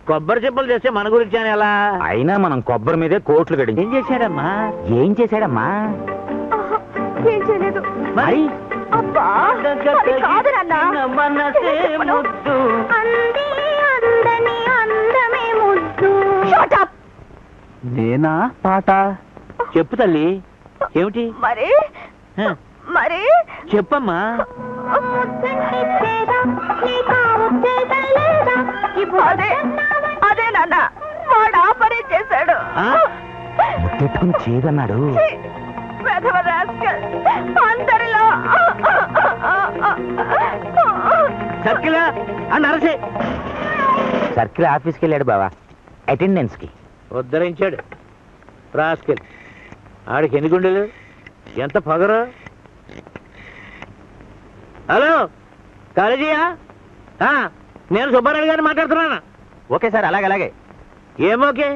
కొబ్బరి చెప్పులు చేస్తే మన గురించి అని ఎలా? అయినా మనం కొబ్బరి మీదే కోట్లు గడి. ఏం చేశాడమ్మా? ఏం చేశాడమ్మా? ఏం చేయలేదు. మరి అబ్బా, అది కాదు నాన్న. అంది అందని అందమే ముద్దు. Shut up. నేనా పాట? చెప్పు తల్లి, ఏమిటి? మరి మరి చెప్పమ్మా. అదే అదే నాన్న, వాడు ఆ పని చేశాడు. ముట్టెట్టుకుని చేయదన్నాడు. వెధవ rascal. అందరిలో సర్కిలా అని అరసే. సర్కిల్ ఆఫీస్కి వెళ్ళాడు బావా, అటెండెన్స్ కి. ఉద్ధరించాడు రాస్కెల్. ఆడికి ఎన్ని గుండెలు, ఎంత పగరు. హలో, కాలేజీయా? నేను సుబ్బారెడ్డి గారిని మాట్లాడుతున్నాను. ఓకే సార్, అలాగే. ఏమోకే?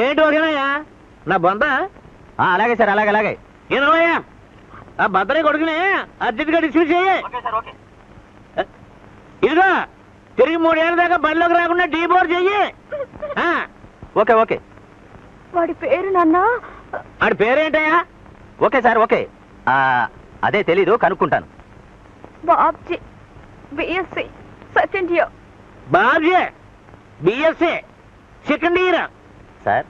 ఏంటి ఓకేనయ్యా? నా బొంద. అలాగే సార్, అలాగే. ఏనోయ్యా, ఆ భద్రయ్య కొడుకుని అర్జెంట్గా డిస్మిస్ చెయ్యి. ఇదిగో తిరిగి 3 ఏళ్ళ దాకా బండిలోకి రాకుండా డీబోర్ చెయ్యి. ఓకే. వాడి పేరు నాన్న. ఆడి పేరేంటయ్యా? Okay sir, okay. అదే తెలీదు, కనుక్కుంటాను. Babji, BSc second year. Babji, BSc second year. Sir,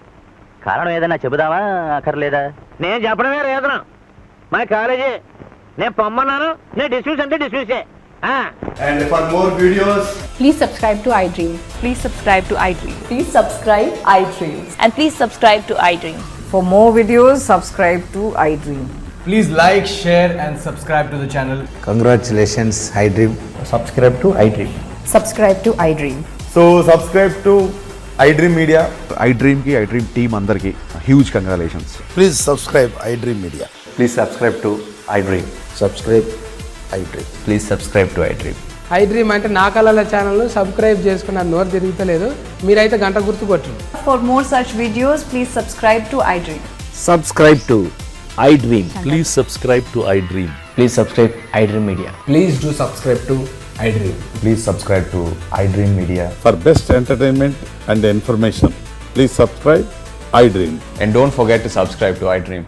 కారణం ఏదైనా చెబుదామా అక్కర్లేదా? నేను చెప్పడమే రేదనం. మా కాలేజీ నేను పొమ్మన్నాను, నేను డిస్మిస్ అంటే డిస్మిసే. And for more videos, Please subscribe to iDream. Please subscribe to iDream. Please subscribe iDream. And please subscribe to iDream. For more videos, subscribe to iDream. please like, share and subscribe to the channel. Congratulations, iDream. Subscribe to iDream. Subscribe to iDream. So subscribe to iDream Media. iDream ki iDream team andarki huge congratulations. Please subscribe iDream Media. Please subscribe to iDream. Subscribe iDream. Please subscribe to iDream. iDream అంటే నా కళల channel subscribe చేసుకున్న నోరు తిరుగుతలేదు. మీరైతే గంట గుర్తు కొట్టండి. For more such videos, please subscribe to iDream. Subscribe to iDream. Please subscribe to iDream. Please subscribe iDream Media. Please do subscribe to iDream. Please subscribe to iDream Media. For best entertainment and information, please subscribe iDream. And don't forget to subscribe to iDream.